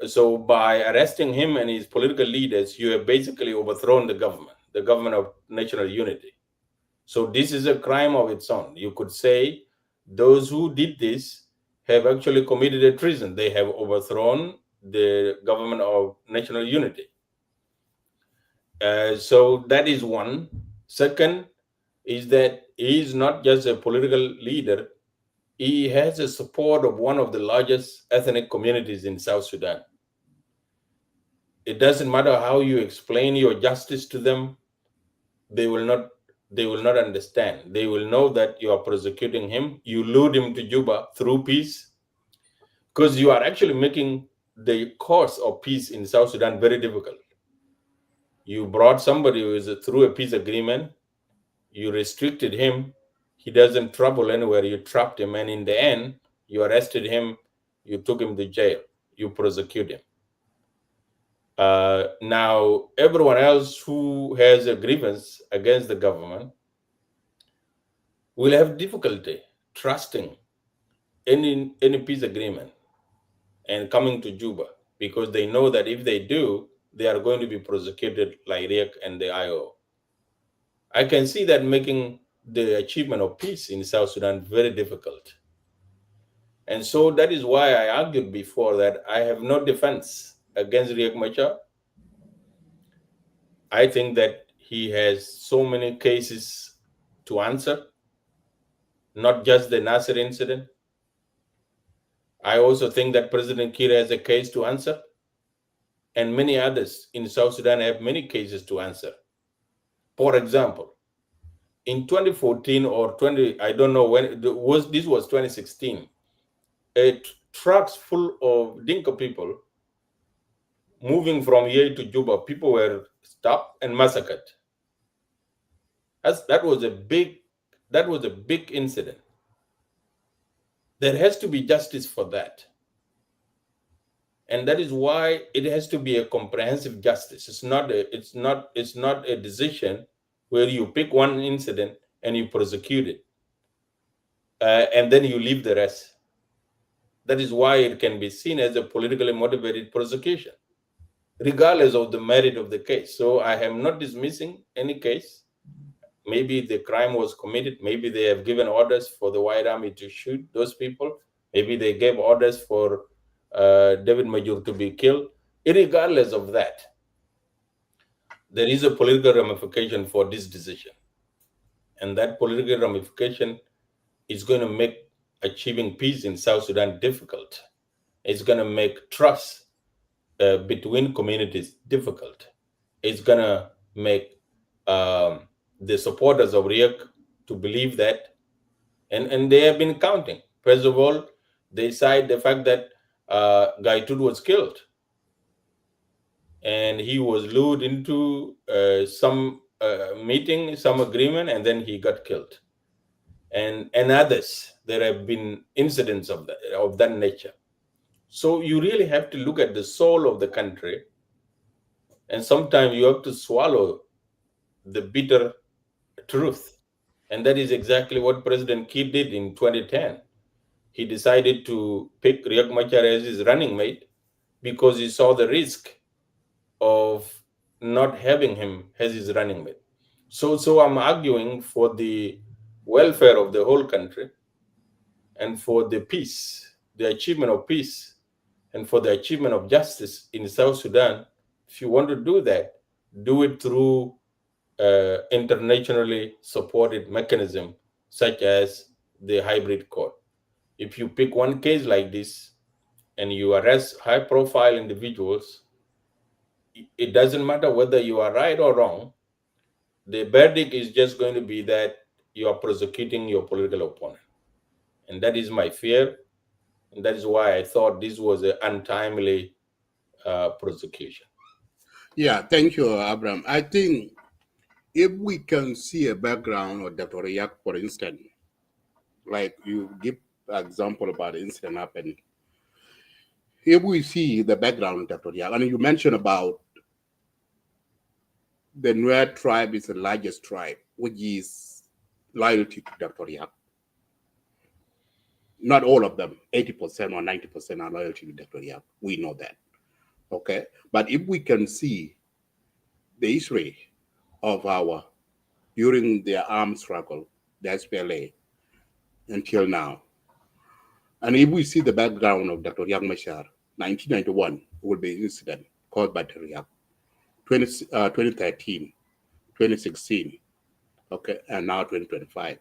So by arresting him and his political leaders, you have basically overthrown the government of national unity. So this is a crime of its own. You could say those who did this have actually committed a treason. They have overthrown the government of national unity. So that is one. Second is that he is not just a political leader. He has the support of one of the largest ethnic communities in South Sudan. It doesn't matter how you explain your justice to them, they will not understand. They will know that you are prosecuting him. You lured him to Juba through peace, because you are actually making the cause of peace in South Sudan very difficult. You brought somebody who is through a peace agreement. You restricted him. He doesn't travel anywhere. You trapped him. And in the end, You arrested him, you took him to jail, you prosecute him. Now, everyone else who has a grievance against the government will have difficulty trusting any peace agreement and coming to Juba, because they know that if they do, they are going to be prosecuted like Riek and the IO. I can see that making the achievement of peace in South Sudan very difficult. And so that is why I argued before that I have no defense against Riek Machar. I think that he has so many cases to answer, not just the NASIR incident. I also think that President Kiir has a case to answer, and many others in South Sudan have many cases to answer. For example, in 2014 or 20, I don't know when, this was 2016, trucks full of Dinka people moving from here to Juba, people were stopped and massacred. That was a big incident. There has to be justice for that. And that is why it has to be a comprehensive justice. It's not a decision where you pick one incident and you prosecute it, and then you leave the rest. That is why it can be seen as a politically motivated prosecution, regardless of the merit of the case. So I am not dismissing any case. Maybe the crime was committed. Maybe they have given orders for the White Army to shoot those people. Maybe they gave orders for David Major to be killed. Irregardless of that, there is a political ramification for this decision. And that political ramification is going to make achieving peace in South Sudan difficult. It's going to make trust between communities difficult. It's going to make the supporters of Riek to believe that, and they have been counting. First of all, they cite the fact that Guy Tut was killed, and he was lured into some meeting, some agreement, and then he got killed. And others, there have been incidents of that nature. So you really have to look at the soul of the country, and sometimes you have to swallow the bitter truth. And that is exactly what President Kiir did in 2010. He decided to pick Riek Machar as his running mate because he saw the risk of not having him as his running mate. So I'm arguing for the welfare of the whole country and for the peace, the achievement of peace, and for the achievement of justice in South Sudan. If you want to do that, do it through internationally supported mechanism such as the hybrid court. If you pick one case like this and you arrest high-profile individuals, it doesn't matter whether you are right or wrong. The verdict is just going to be that you are prosecuting your political opponent. And that is my fear. And that is why I thought this was an untimely prosecution. Yeah, thank you, Abraham. I think if we can see a background of Dr. Riek, for instance, like you give an example about the incident happened. If we see the background of Dr. Riek, and you mentioned about the Nuer tribe is the largest tribe, which is loyalty to Dr. Riek. Not all of them, 80% or 90% are loyalty to Dr. Riek. We know that. Okay. But if we can see the history of during the armed struggle, the SPLA, until now, and if we see the background of Dr. Riek Machar, 1991 will be an incident caused by Dr. Riek, 2013, 2016, okay, and now 2025.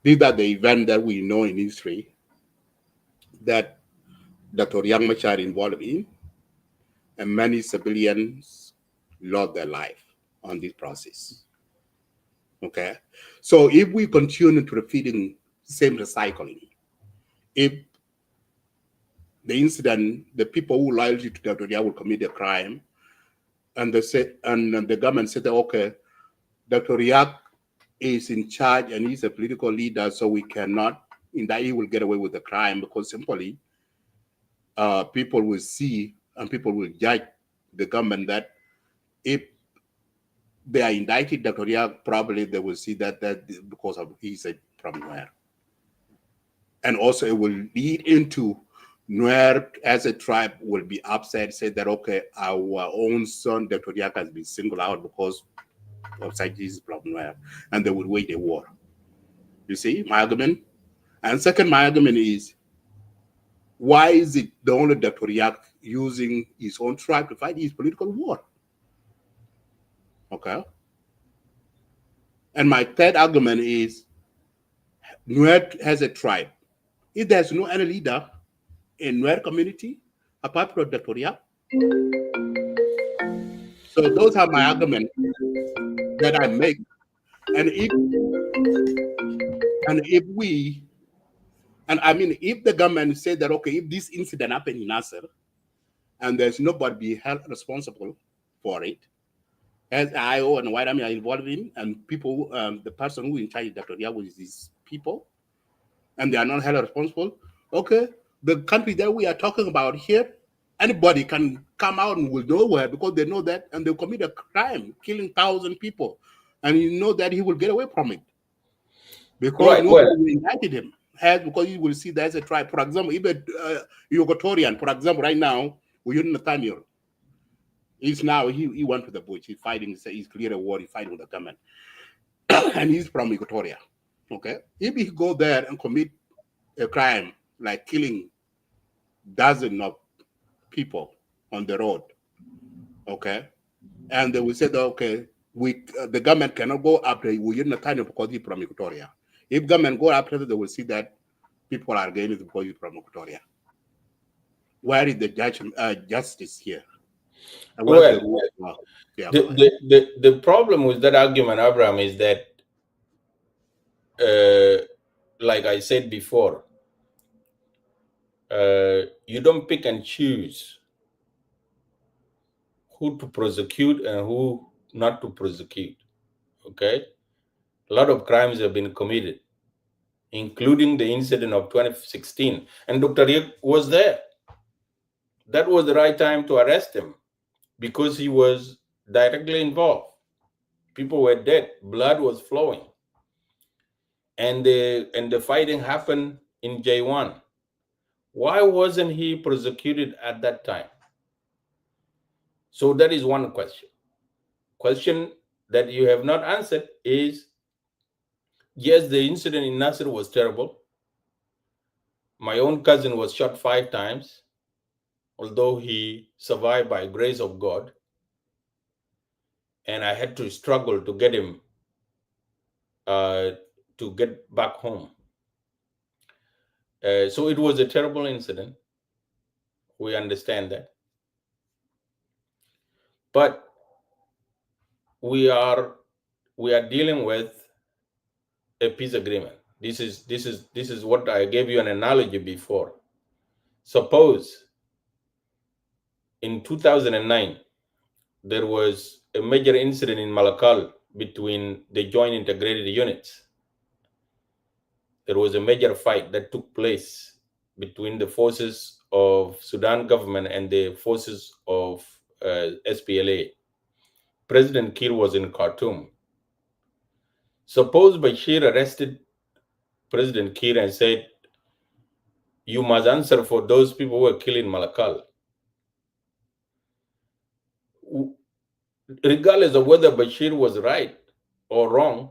These are the events that we know in history that Dr. Riek Machar involved in, and many civilians lost their life on this process. Okay, so if we continue to repeating same recycling, if the incident, the people who loyalty to Dr. Riek will commit a crime, and the government said, okay, Dr. Riek is in charge and he's a political leader, so we cannot, in that he will get away with the crime, because simply people will see and people will judge the government that if they are indicted Dr. Riek, probably they will see that because of he's from Nuer. And also it will lead into Nuer as a tribe will be upset, say that, okay, our own son, Dr. Riek, has been singled out because of such is from Nuer, and they will wage a war. You see my argument? And second, my argument is, why is it the only Dr. Riek using his own tribe to fight his political war? Okay. And my third argument is, Nuer has a tribe. If there's no any leader in Nuer community apart from Dr. Riek, so those are my arguments that I make. And if the government say that, okay, if this incident happened in NASIR and there's nobody be held responsible for it, as IO and White Army are involved in, and people, the person who in charge of Dr. Riek with these people, and they are not held responsible, okay, the country that we are talking about here, anybody can come out and will nowhere because they know that, and they commit a crime, killing 1,000 people, and you know that he will get away from it because nobody will indicted him. Because you will see there's a tribe. For example, even Yugotorian, for example, right now, Nathaniel, he's now, he went to the bush, he's fighting, he's clear a war, he's fighting with the government. And he's from Equatoria. Okay. If he go there and commit a crime like killing dozens of people on the road, okay, and they will say that, okay, the government cannot go after Nathaniel because he's from Equatoria. If government go after it, they will see that people are against it because he's from Equatoria. Where is the justice here? And the problem with that argument, Abraham, is that, like I said before, you don't pick and choose who to prosecute and who not to prosecute. Okay? A lot of crimes have been committed, including the incident of 2016. And Dr. Riek was there. That was the right time to arrest him because he was directly involved. People were dead. Blood was flowing. And the fighting happened in J1. Why wasn't he prosecuted at that time? So that is one question. Question that you have not answered is, yes, the incident in NASIR was terrible. My own cousin was shot 5 times, although he survived by grace of God. And I had to struggle to get him to get back home. So it was a terrible incident. We understand that. But we are dealing with a peace agreement. This is what I gave you an analogy before. Suppose in 2009 there was a major incident in Malakal between the joint integrated units. There was a major fight that took place between the forces of Sudan government and the forces of SPLA. President Kiir was in Khartoum. Suppose Bashir arrested President Kiir and said, you must answer for those people who were killed in Malakal. Regardless of whether Bashir was right or wrong,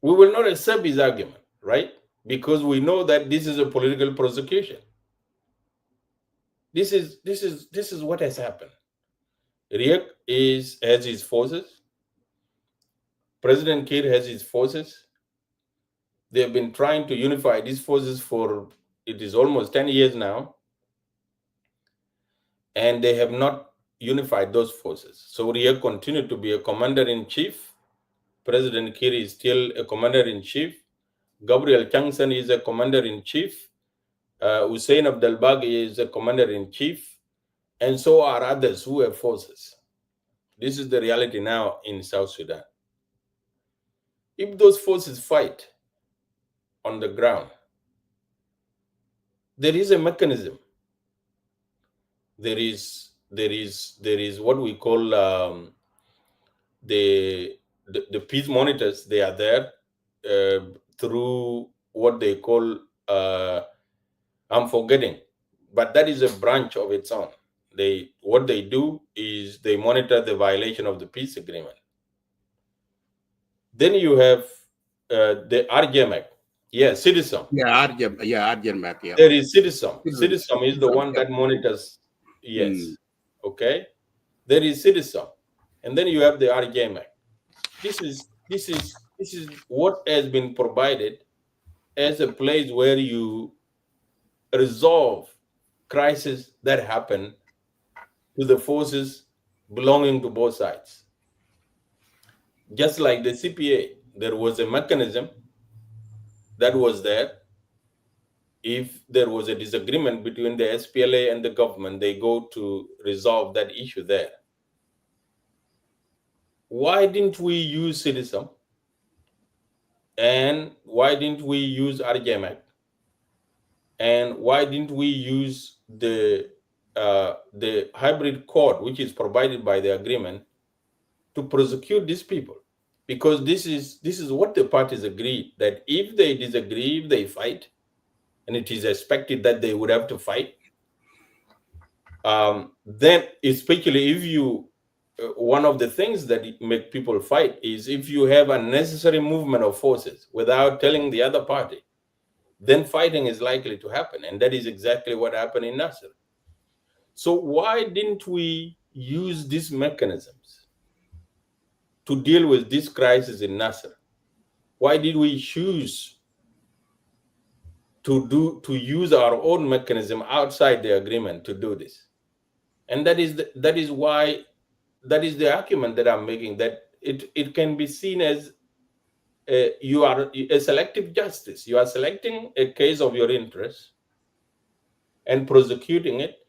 we will not accept his argument, right? Because we know that this is a political prosecution. This is what has happened. Riek has his forces. President Kiir has his forces. They have been trying to unify these forces for, it is almost 10 years now. And they have not unified those forces. So Riek continued to be a commander-in-chief. President Kiir is still a commander-in-chief. Gabriel Changsan is a commander-in-chief. Hussein Abdelbag is a commander-in-chief. And so are others who have forces. This is the reality now in South Sudan. If those forces fight on the ground, There is a mechanism. There is what we call the peace monitors. They are there through what they call I'm forgetting, but that is a branch of its own. What they do is they monitor the violation of the peace agreement. Then you have the RGMAC. Yeah, Citizen. Yeah, RGMAC. Yeah. There is Citizen. Citizen is the one that monitors. Yes. Okay. There is Citizen, and then you have the RGMAC. This is what has been provided as a place where you resolve crises that happen to the forces belonging to both sides. Just like the CPA, there was a mechanism that was there. If there was a disagreement between the SPLA and the government, they go to resolve that issue there. Why didn't we use Citizen? And why didn't we use RGMAC? And why didn't we use the hybrid court, which is provided by the agreement, to prosecute these people? Because this is what the parties agreed, that if they disagree, if they fight, and it is expected that they would have to fight, then especially if you, one of the things that make people fight is if you have unnecessary movement of forces without telling the other party, then fighting is likely to happen. And that is exactly what happened in NASIR. So why didn't we use these mechanisms to deal with this crisis in NASIR? Why did we choose to use our own mechanism outside the agreement to do this? And that is the argument that I'm making, that it can be seen as you are a selective justice. You are selecting a case of your interest and prosecuting it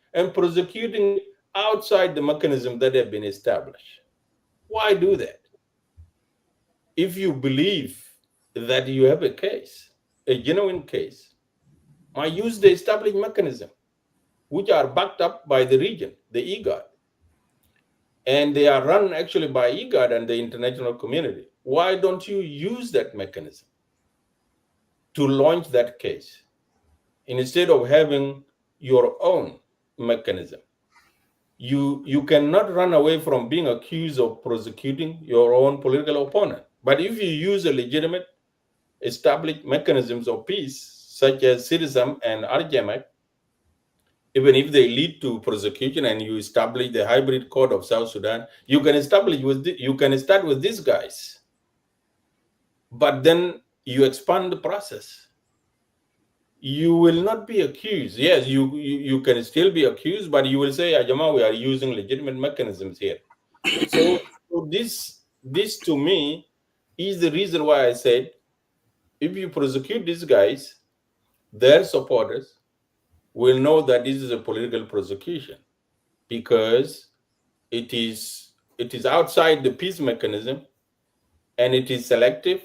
outside the mechanism that have been established. Why do that? If you believe that you have a case, a genuine case, why use the established mechanism, which are backed up by the region, the IGAD? And they are run actually by IGAD and the international community. Why don't you use that mechanism to launch that case instead of having your own mechanism? You cannot run away from being accused of prosecuting your own political opponent. But if you use a legitimate established mechanisms of peace, such as Citizen and RGMAC, even if they lead to prosecution and you establish the hybrid court of South Sudan, you can start with these guys, but then you expand the process. You will not be accused. Yes, you can still be accused, but you will say, Ajama, we are using legitimate mechanisms here. So this to me is the reason why I said, if you prosecute these guys, their supporters will know that this is a political prosecution, because it is outside the peace mechanism, and it is selective,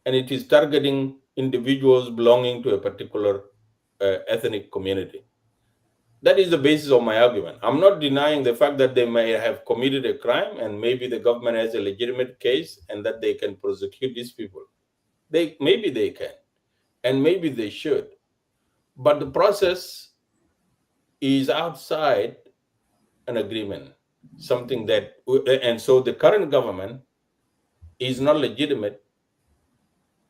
and it is targeting individuals belonging to a particular ethnic community. That is the basis of my argument. I'm not denying the fact that they may have committed a crime and maybe the government has a legitimate case and that they can prosecute these people. Maybe they can, and maybe they should. But the process is outside an agreement, something that, and so the current government is not legitimate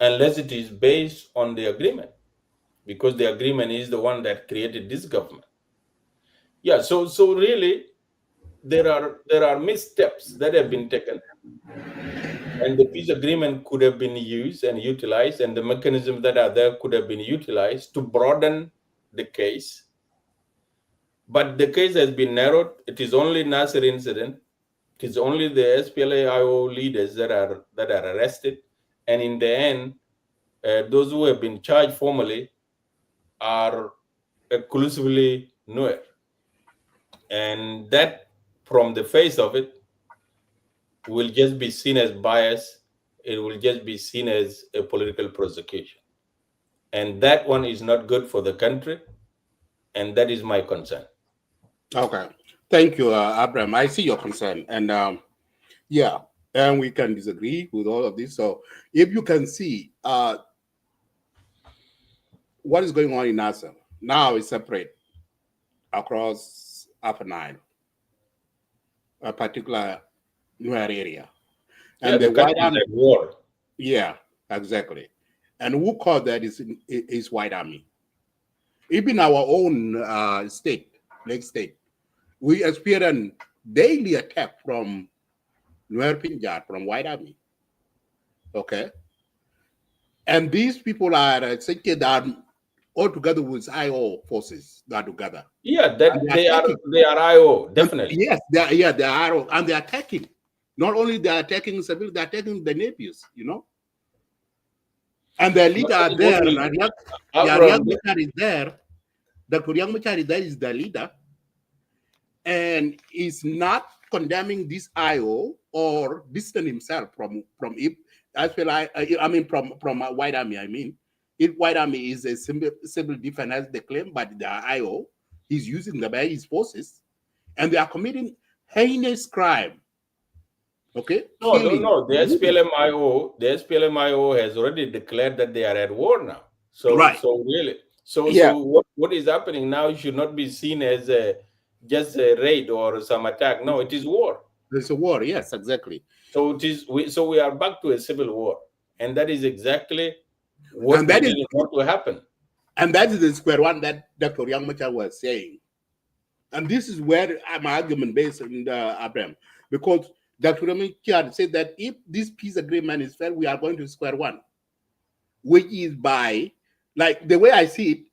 unless it is based on the agreement, because the agreement is the one that created this government. Yeah, so really, there are missteps that have been taken, and the peace agreement could have been used and utilized, and the mechanisms that are there could have been utilized to broaden the case. But the case has been narrowed. It is only NASIR incident. It is only the SPLA-IO leaders that are arrested, and in the end, those who have been charged formally are exclusively Nuer. And that, from the face of it, will just be seen as bias. It will just be seen as a political prosecution. And that one is not good for the country. And that is my concern. Okay. Thank you, Abraham. I see your concern. And yeah, and we can disagree with all of this. So if you can see what is going on in NASIR, now it's separate across Upper Nile, a particular Nuer area. And Yeah, the the country White is Army, at war. yeah, exactly. And who called that is White Army. Even our own state, Lake State, we experience daily attack from Nuer Pinjat, from White Army. Okay. And these people are thinking that all together with IO forces that are together. Yeah, And that they are IO, definitely. Yes, they are IO, and they're attacking. Not only they're attacking civil, they're attacking the neighbors, you know. And their leader are there. Riek Machar is there. Dr. Riek Machar is there, is the leader. And is not condemning this IO or distant himself from it. As well, I mean from White Army. I mean, if White Army is a civil defense as they claim, but the IO is using the his forces, and they are committing heinous crime. Okay. No. The SPLMIO has already declared that they are at war now. So right. So really, yeah. so what is happening now should not be seen as just a raid or some attack. No, it is war. There's a war. Yes, exactly. So it is. We are back to a civil war, and that is exactly what we didn't want to happen. And that is the square one that Dr. Riek Machar was saying. And this is where my argument based on Abraham, because Dr. Riek Machar said that if this peace agreement is fair, we are going to square one, which is by, like the way I see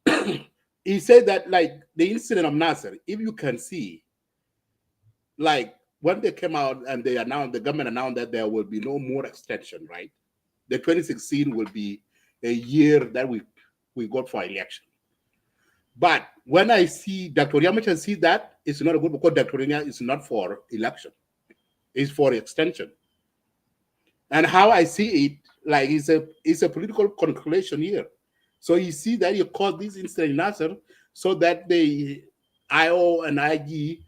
it, he said that like the incident of NASIR, if you can see, like when they came out and they announced, the government announced that there will be no more extension, right? The 2016 will be a year that we got for election. But when I see Dr. Riek Machar see that, it's not good because Dr. Riek is not for election. It's for extension. And how I see it, like it's a political calculation here. So you see that you call this incident in NASIR so that the IO and IG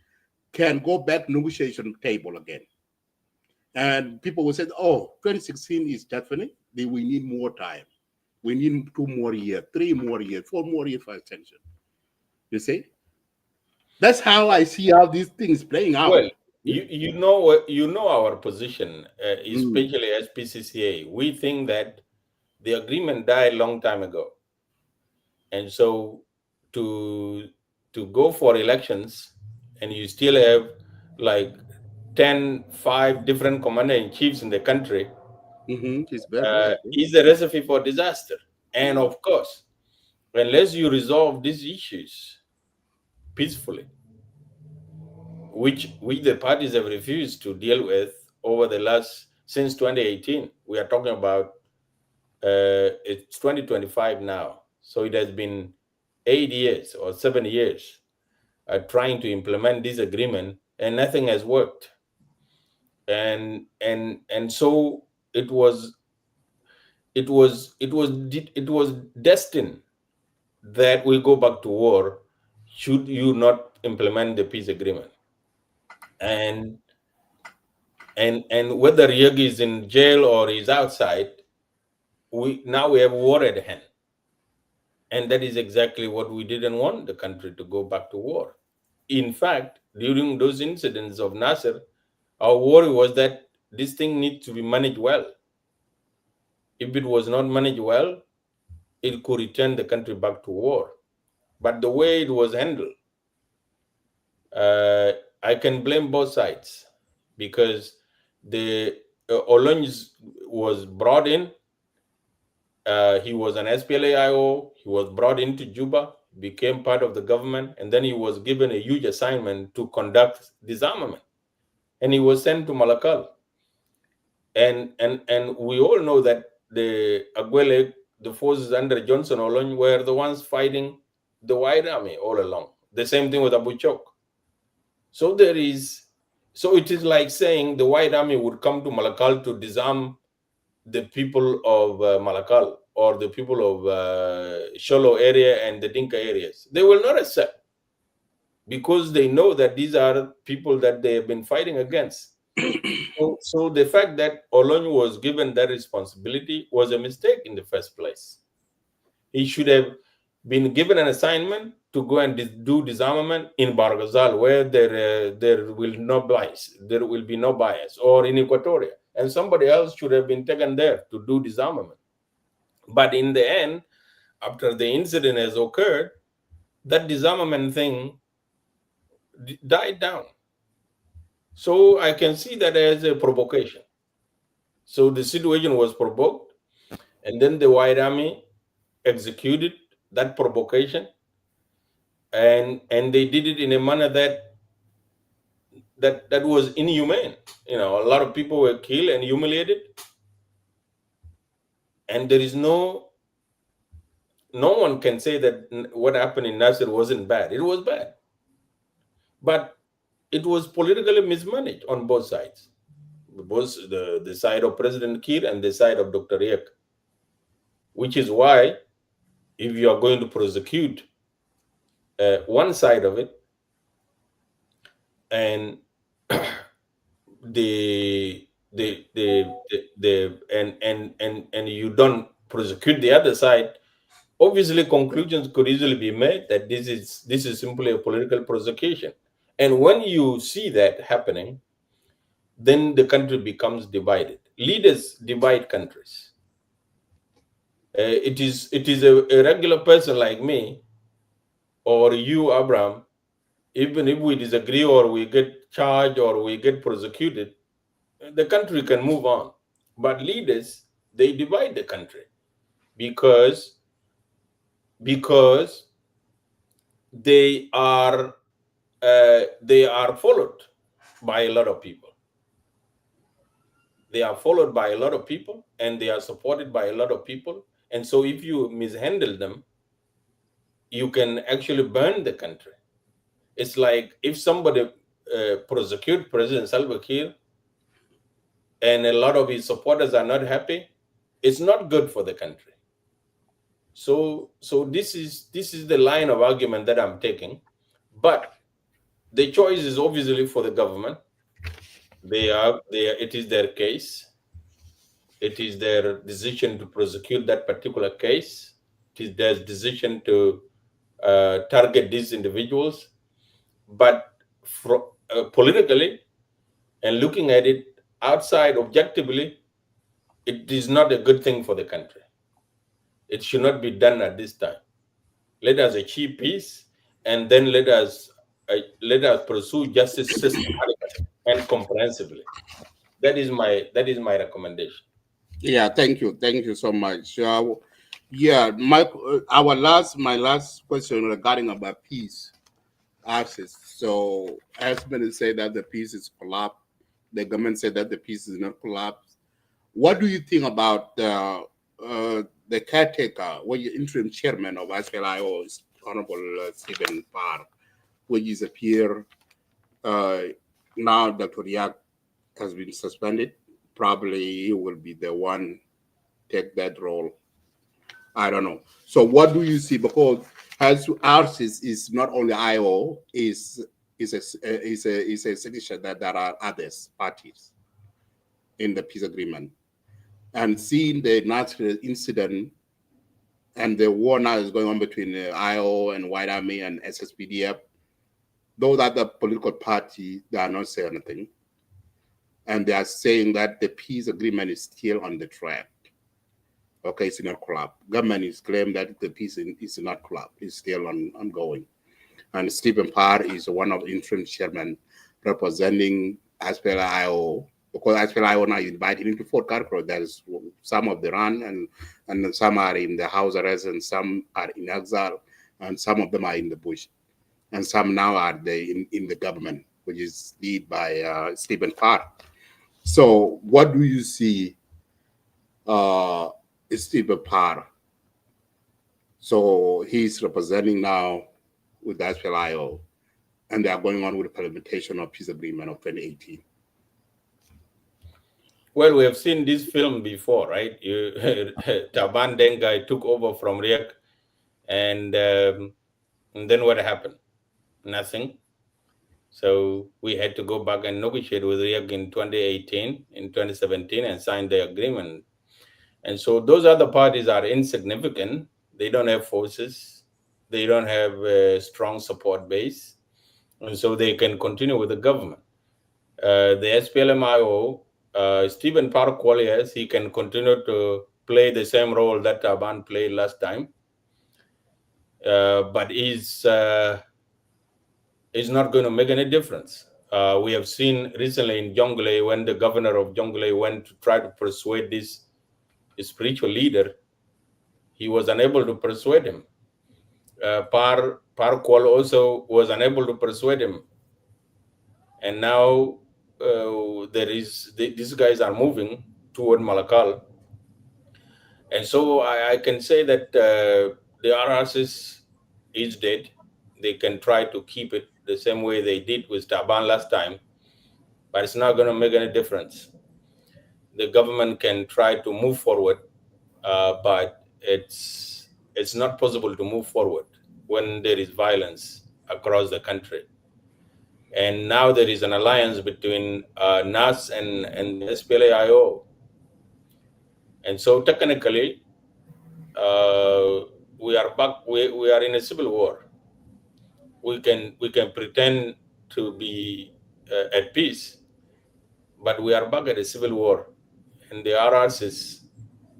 can go back negotiation table again. And people will say, oh, 2016 is definitely, we need more time. We need 2 more years, 3 more years, 4 more years for extension. You see? That's how I see how these things playing out. Well, you know our position, especially as PCCA. We think that the agreement died a long time ago. And so to go for elections and you still have like 5 different commander-in-chiefs in the country is a recipe for disaster. And of course, unless you resolve these issues peacefully, which the parties have refused to deal with over the last, since 2018, we are talking about, it's 2025 now. So it has been 8 years or 7 years trying to implement this agreement, and nothing has worked. And so it was destined that we go back to war should you not implement the peace agreement. And whether Riek is in jail or is outside, we have war at hand. And that is exactly what we didn't want the country to go back to war. In fact, during those incidents of NASIR, our worry was that this thing needs to be managed well. If it was not managed well, it could return the country back to war. But the way it was handled, I can blame both sides, because the Olonj was brought in. He was an SPLA-IO. He was brought into Juba, became part of the government, and then he was given a huge assignment to conduct disarmament. And he was sent to Malakal. And we all know that the Agwele, the forces under Johnson Olonj, were the ones fighting the White Army all along. The same thing with Abu Chok. So it is like saying the White Army would come to Malakal to disarm the people of Malakal. or the people of Sholo area and the Dinka areas. They will not accept, because they know that these are people that they have been fighting against. So the fact that Olony was given that responsibility was a mistake in the first place. He should have been given an assignment to go and do disarmament in Barghazal, where there will be no bias, or in Equatoria, and somebody else should have been taken there to do disarmament. But in the end, after the incident has occurred, that disarmament thing died down. So I can see that as a provocation. So the situation was provoked, and then the White Army executed that provocation, and they did it in a manner that was inhumane. A lot of people were killed and humiliated, and there is no one can say that what happened in NASIR wasn't bad. It was bad, but it was politically mismanaged on both sides, both the side of President Kiir and the side of Dr. Riek, which is why if you are going to prosecute one side of it, and and you don't prosecute the other side, obviously conclusions could easily be made that this is simply a political prosecution. And when you see that happening, then the country becomes divided. Leaders divide countries. It is a regular person like me or you, Abraham, even if we disagree or we get charged or we get prosecuted, the country can move on. But leaders, they divide the country because they are followed by a lot of people. They are followed by a lot of people, and they are supported by a lot of people. And so if you mishandle them, you can actually burn the country. It's like if somebody prosecute President Salva Kiir and a lot of his supporters are not happy, it's not good for the country. So this is the line of argument that I'm taking. But the choice is obviously for the government. It is their case. It is their decision to prosecute that particular case. It is their decision to target these individuals. But politically, and looking at it outside objectively, it is not a good thing for the country. It should not be done at this time. Let us achieve peace, and then let us pursue justice systematically and comprehensively. That is my recommendation. Yeah, thank you so much. Yeah, my last question regarding about peace access. So, as many say that the peace is collapsed, the government said that the peace is not collapsed. What do you think about the caretaker, or the interim chairman of SPLIO, Honorable Stephen Parr, which is a peer now? Dr. Riek has been suspended. Probably he will be the one take that role. I don't know. So what do you see? Because as ours is not only IO, is a signature that there are others parties in the peace agreement, and seeing the NASIR incident and the war now is going on between the IO and White Army and SSPDF, those other political parties, they are not saying anything. And they are saying that the peace agreement is still on the track. Okay, it's not collapsed. Government is claiming that the peace is not collapsed. It's still ongoing. And Stephen Parr is one of the interim chairmen representing SPLIO, because SPLIO now invited into Fort Carcrow. There's some of the run and some are in the house arrest and some are in exile and some of them are in the bush. And some now are in the government, which is led by Stephen Parr. So what do you see Stephen Parr? So he's representing now with the SPLIO, and they are going on with the implementation of peace agreement of 2018. Well, we have seen this film before, right? Taban Dengai took over from Riek, and then what happened? Nothing. So we had to go back and negotiate with Riek in 2018, in 2017, and sign the agreement. And so those other parties are insignificant. They don't have forces. They don't have a strong support base. And so they can continue with the government. The SPLMIO, Stephen Parkwalias, he can continue to play the same role that Taban played last time. But he's not going to make any difference. We have seen recently in Jonglei when the governor of Jonglei went to try to persuade this spiritual leader, he was unable to persuade him. Par Kwal also was unable to persuade him. And now these guys are moving toward Malakal. And so I can say that the RRCs is dead. They can try to keep it the same way they did with Taban last time, but it's not going to make any difference. The government can try to move forward, but it's not possible to move forward when there is violence across the country. And now there is an alliance between NAS and SPLAIO. And so technically, we are back. We are in a civil war. We can pretend to be at peace, but we are back at a civil war, and the RRCs,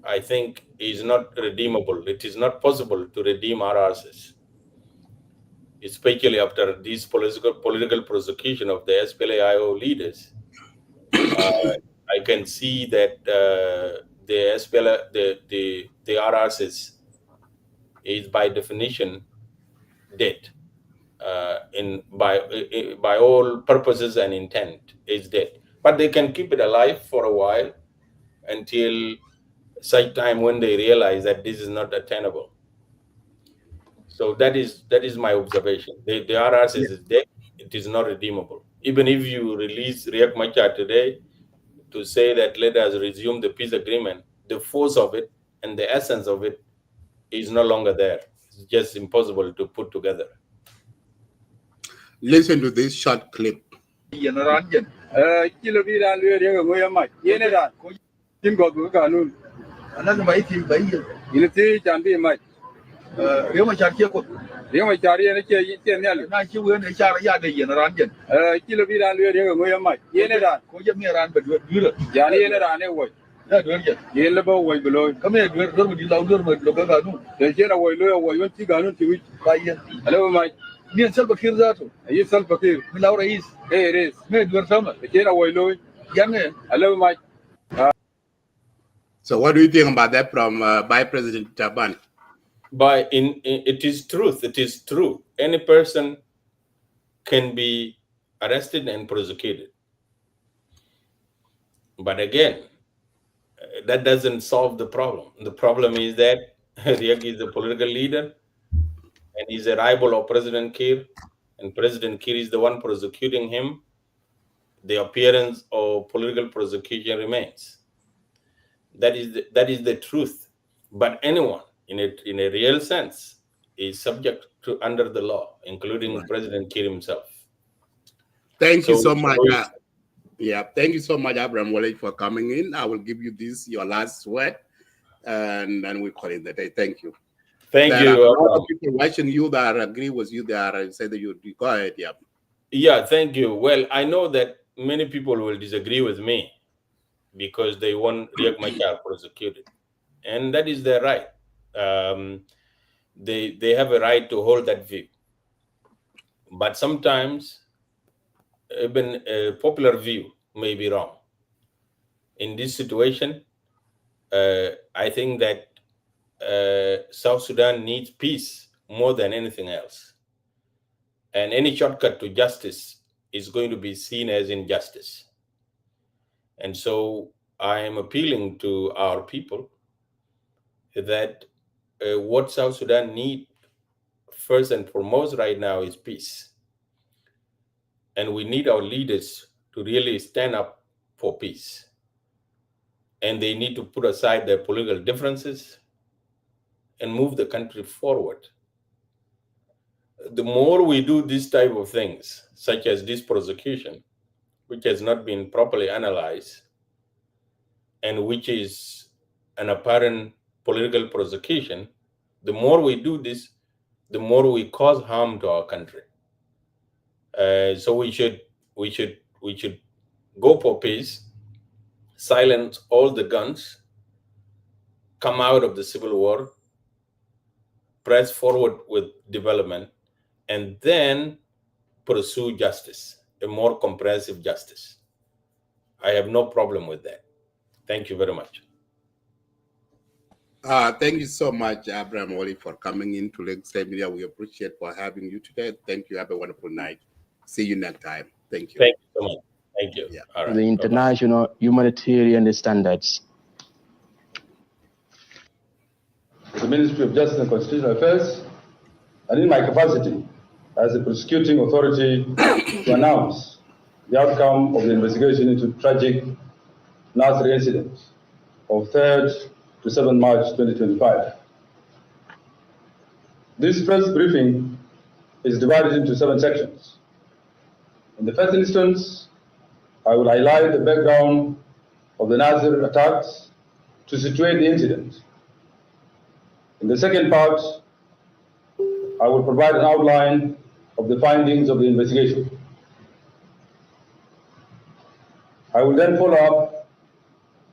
I think, is not redeemable. It is not possible to redeem RRCs, especially after this political prosecution of the SPLAIO leaders. I can see that the SPLA, the RRCs is by definition dead. By all purposes and intent, is dead. But they can keep it alive for a while until such time when they realize that this is not attainable. So that is my observation. The RRCs is dead. It is not redeemable. Even if you release Riek Machar today to say that let us resume the peace agreement, the force of it and the essence of it is no longer there. It's just impossible to put together. Listen to this short clip. Riek Machar kia ko Riek Machar ye ne ke ne na ki we ne chara ya de yen ran jen kilo bi ran le Riek mo yamma ye ne da ko je me ran be dure ya ne ne ran ne wo ya dure je ye le bo wo belo ka me dure dure mo di law dure mo lo ga nu de je na wo lo wo yon ti ga nu ti wi ba ye alo ma ni sal bakir zato ye sal bakir mi law rais rais me dure sama de je na wo lo ya ne alo ma. So what do you think about that from by President Taban? It is truth. It is true. Any person can be arrested and prosecuted. But again, that doesn't solve the problem. The problem is that Riek is a political leader and he's a rival of President Kiir, and President Kiir is the one prosecuting him. The appearance of political prosecution remains. That is the truth. But anyone, in a real sense, is subject to under the law, including President Kiir himself. Thank you so much. Thank you so much, Abraham Wallet, for coming in. I will give you your last word, and then we call it the day. Thank you. Thank you. A lot of people watching you that agree with you there and say that you go ahead. Yeah, thank you. Well, I know that many people will disagree with me because they want Riek Machar prosecuted, and that is their right. They have a right to hold that view. But sometimes even a popular view may be wrong. In this situation, I think that South Sudan needs peace more than anything else. And any shortcut to justice is going to be seen as injustice. And so I am appealing to our people that what South Sudan needs first and foremost right now is peace. And we need our leaders to really stand up for peace. and they need to put aside their political differences and move the country forward. The more we do this type of things, such as this prosecution, which has not been properly analyzed, and which is an apparent political prosecution, the more we do this, the more we cause harm to our country. So we should go for peace, silence all the guns, come out of the civil war, press forward with development, and then pursue justice, a more comprehensive justice. I have no problem with that. Thank you very much. Thank you so much, Abraham Wally, for coming in to Lakeside Media. We appreciate for having you today. Thank you. Have a wonderful night. See you next time. Thank you. Thank you so much. Thank you. Yeah. All right. The international humanitarian standards. The Ministry of Justice and Constitutional Affairs, and in my capacity as a prosecuting authority, to announce the outcome of the investigation into tragic NASIR incident of 3rd to 7th March 2025. This press briefing is divided into 7 sections. In the first instance, I will highlight the background of the NASIR attacks to situate the incident. In the second part, I will provide an outline of the findings of the investigation. I will then follow up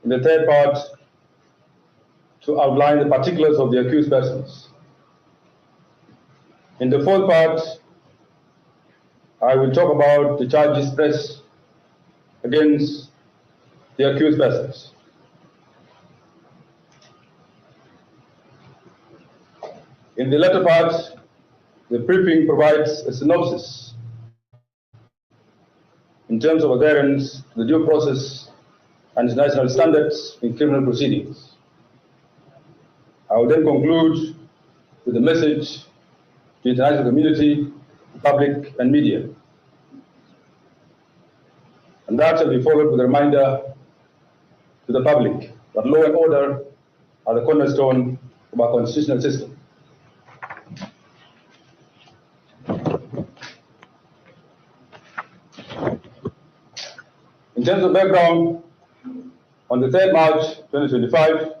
in the third part to outline the particulars of the accused persons. In the fourth part, I will talk about the charges pressed against the accused persons. In the latter part, the briefing provides a synopsis in terms of adherence to the due process and international standards in criminal proceedings. I will then conclude with a message to the international community, public, and media. And that shall be followed with a reminder to the public that law and order are the cornerstone of our constitutional system. In terms of background, on the 3rd March 2025,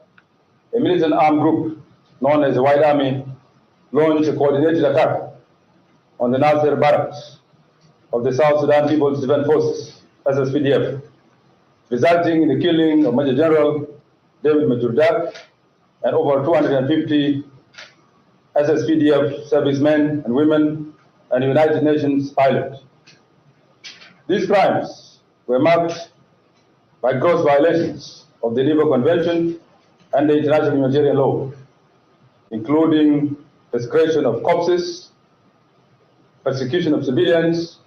a militant armed group known as the White Army launched a coordinated attack on the NASIR barracks of the South Sudan People's Defense Forces, SSPDF, resulting in the killing of Major General David Majordak and over 250 SSPDF servicemen and women and United Nations pilots. These crimes were marked by gross violations of the Geneva Convention and the international humanitarian law, including desecration of corpses, persecution of civilians,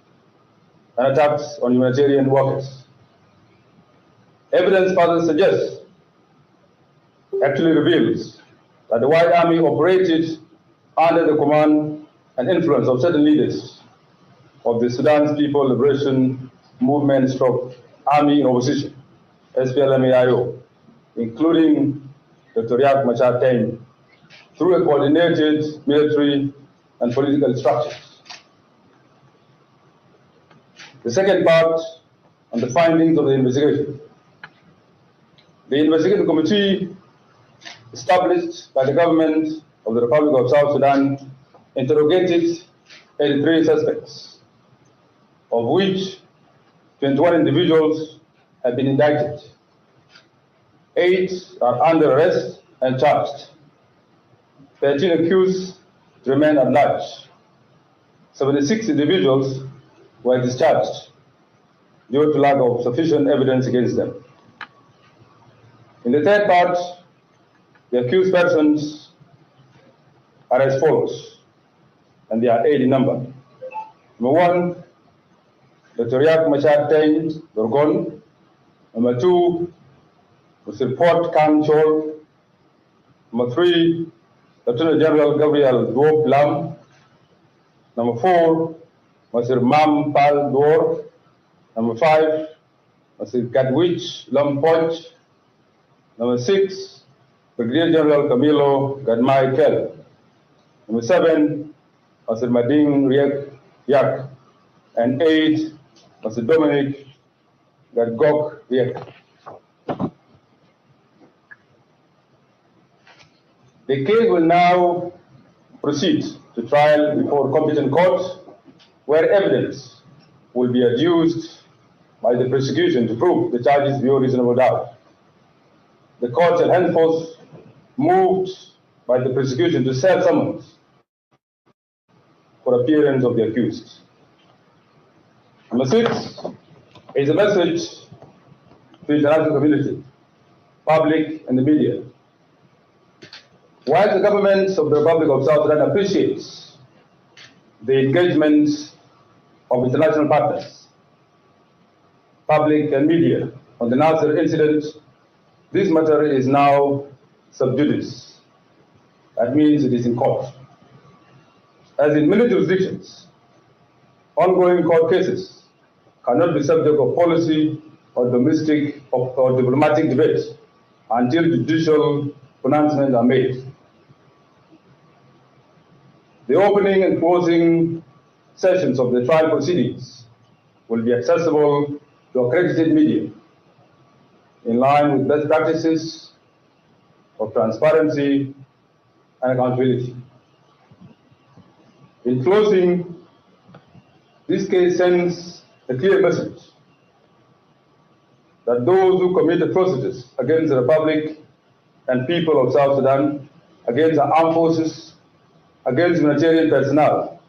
and attacks on humanitarian workers. Evidence further suggests, actually reveals, that the White Army operated under the command and influence of certain leaders of the Sudan's People Liberation Movement Army in Opposition, SPLM-AIO, including Dr. Riek Machar through a coordinated military and political structures. The second part on the findings of the investigation. The investigative committee established by the government of the Republic of South Sudan interrogated 83 suspects, of which 21 individuals have been indicted. 8 are under arrest and charged. 13 accused remain at large. 76 individuals were discharged due to lack of sufficient evidence against them. In the third part, the accused persons are as follows, and they are 8 in number. Number 1, Dr. Riek Machar Dorgon. Number 2, Mr. Port Kang Chol. Number 3, Lieutenant General Gabriel Duop Lam. Number 4, Mr. Mam Pal Dor. Number 5, Mr. Gadwich Lam Poch. Number 6, Brigadier General Camilo Gadmai Kel. Number 7, Mr. Mading Riek Yak. And 8, Mr. Dominic Gadgok Riek. The case will now proceed to trial before competent court, where evidence will be adduced by the prosecution to prove the charges beyond reasonable doubt. The court shall henceforth moved by the prosecution to serve summons for appearance of the accused. Number 6 is a message to the international community, public and the media. While the government of the Republic of South Sudan appreciates the engagement of international partners, public and media on the NASIR incident, this matter is now sub judice. That means it is in court. As in many jurisdictions, ongoing court cases cannot be subject of policy or domestic or diplomatic debate until judicial pronouncements are made. The opening and closing sessions of the trial proceedings will be accessible to accredited media in line with best practices of transparency and accountability. In closing, this case sends a clear message that those who commit atrocities against the Republic and people of South Sudan, against the armed forces, against humanitarian personnel,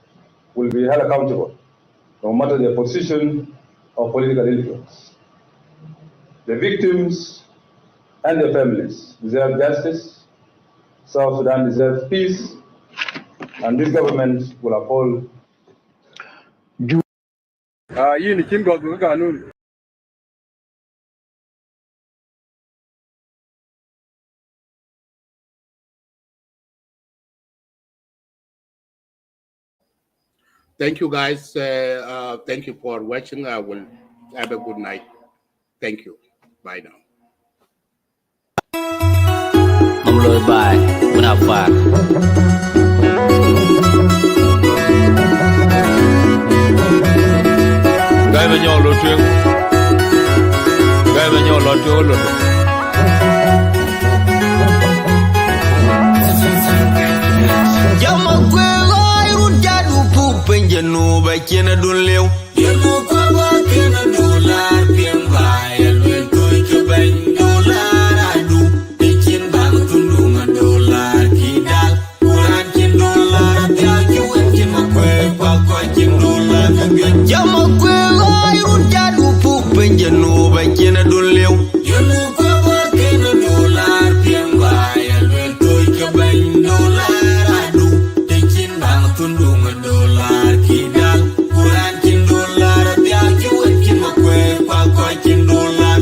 will be held accountable, no matter their position or political influence. The victims and their families deserve justice. South Sudan deserves peace, and this government will uphold. Thank you, guys. Thank you for watching. I will have a good night. Thank you. Bye now. Mamloy bye. Munafak. Gai ba nyolo tueng. Gai ba nyolo tueng. Jama kwego irun jadu pupen jenu ba kena dun lew. Yenu kwa ba kena dolar piemba elwen toy ke ben dolar adu. Pikin bang tundunga dolar kidal. Kuran kin dolar ya juwen kin makwe kwa kwa kin dolar. Jama kwego irun jadu pupen jenu ba kena dun lew. Yenu kwa ba kena dolar piemba elwen toy ke ben dolar adu. Pikin bang tundunga dolar kidal. Kuran kin dolar ya juwen kin makwe kwa kwa kin dolar.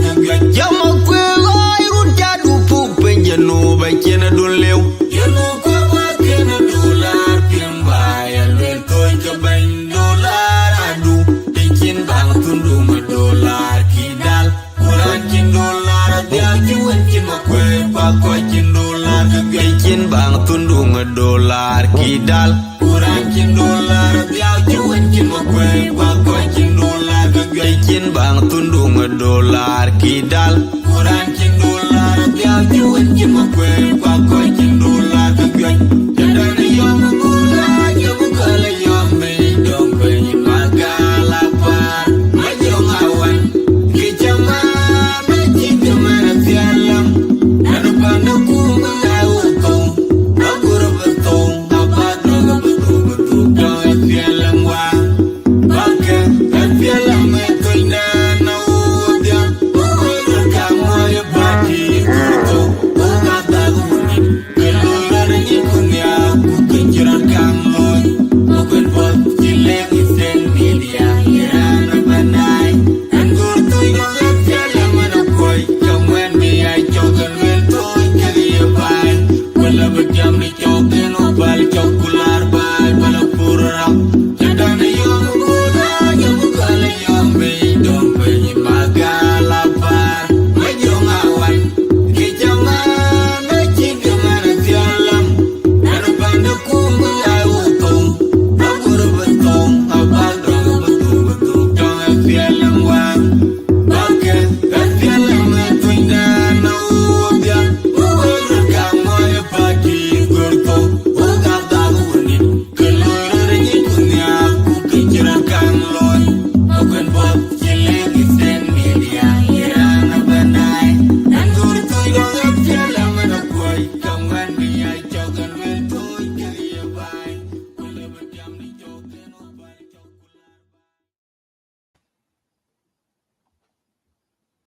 Jama kwego irun jadu pupen jenu ba kena dun lew. Yenu kwa ba kena dolar piemba elwen toy ke ben dolar adu. Pikin bang tundunga dolar kidal. Kuran kin dolar ya juwen kin makwe kwa kwa kin dolar. Pikin bang tundunga dolar kidal. Kuran kin dolar ya juwen kin makwe kwa kwa kin dolar. Pikin bang tundunga dolar kidal. Kuran kin dolar ya juwen kin makwe kwa kwa kin dolar.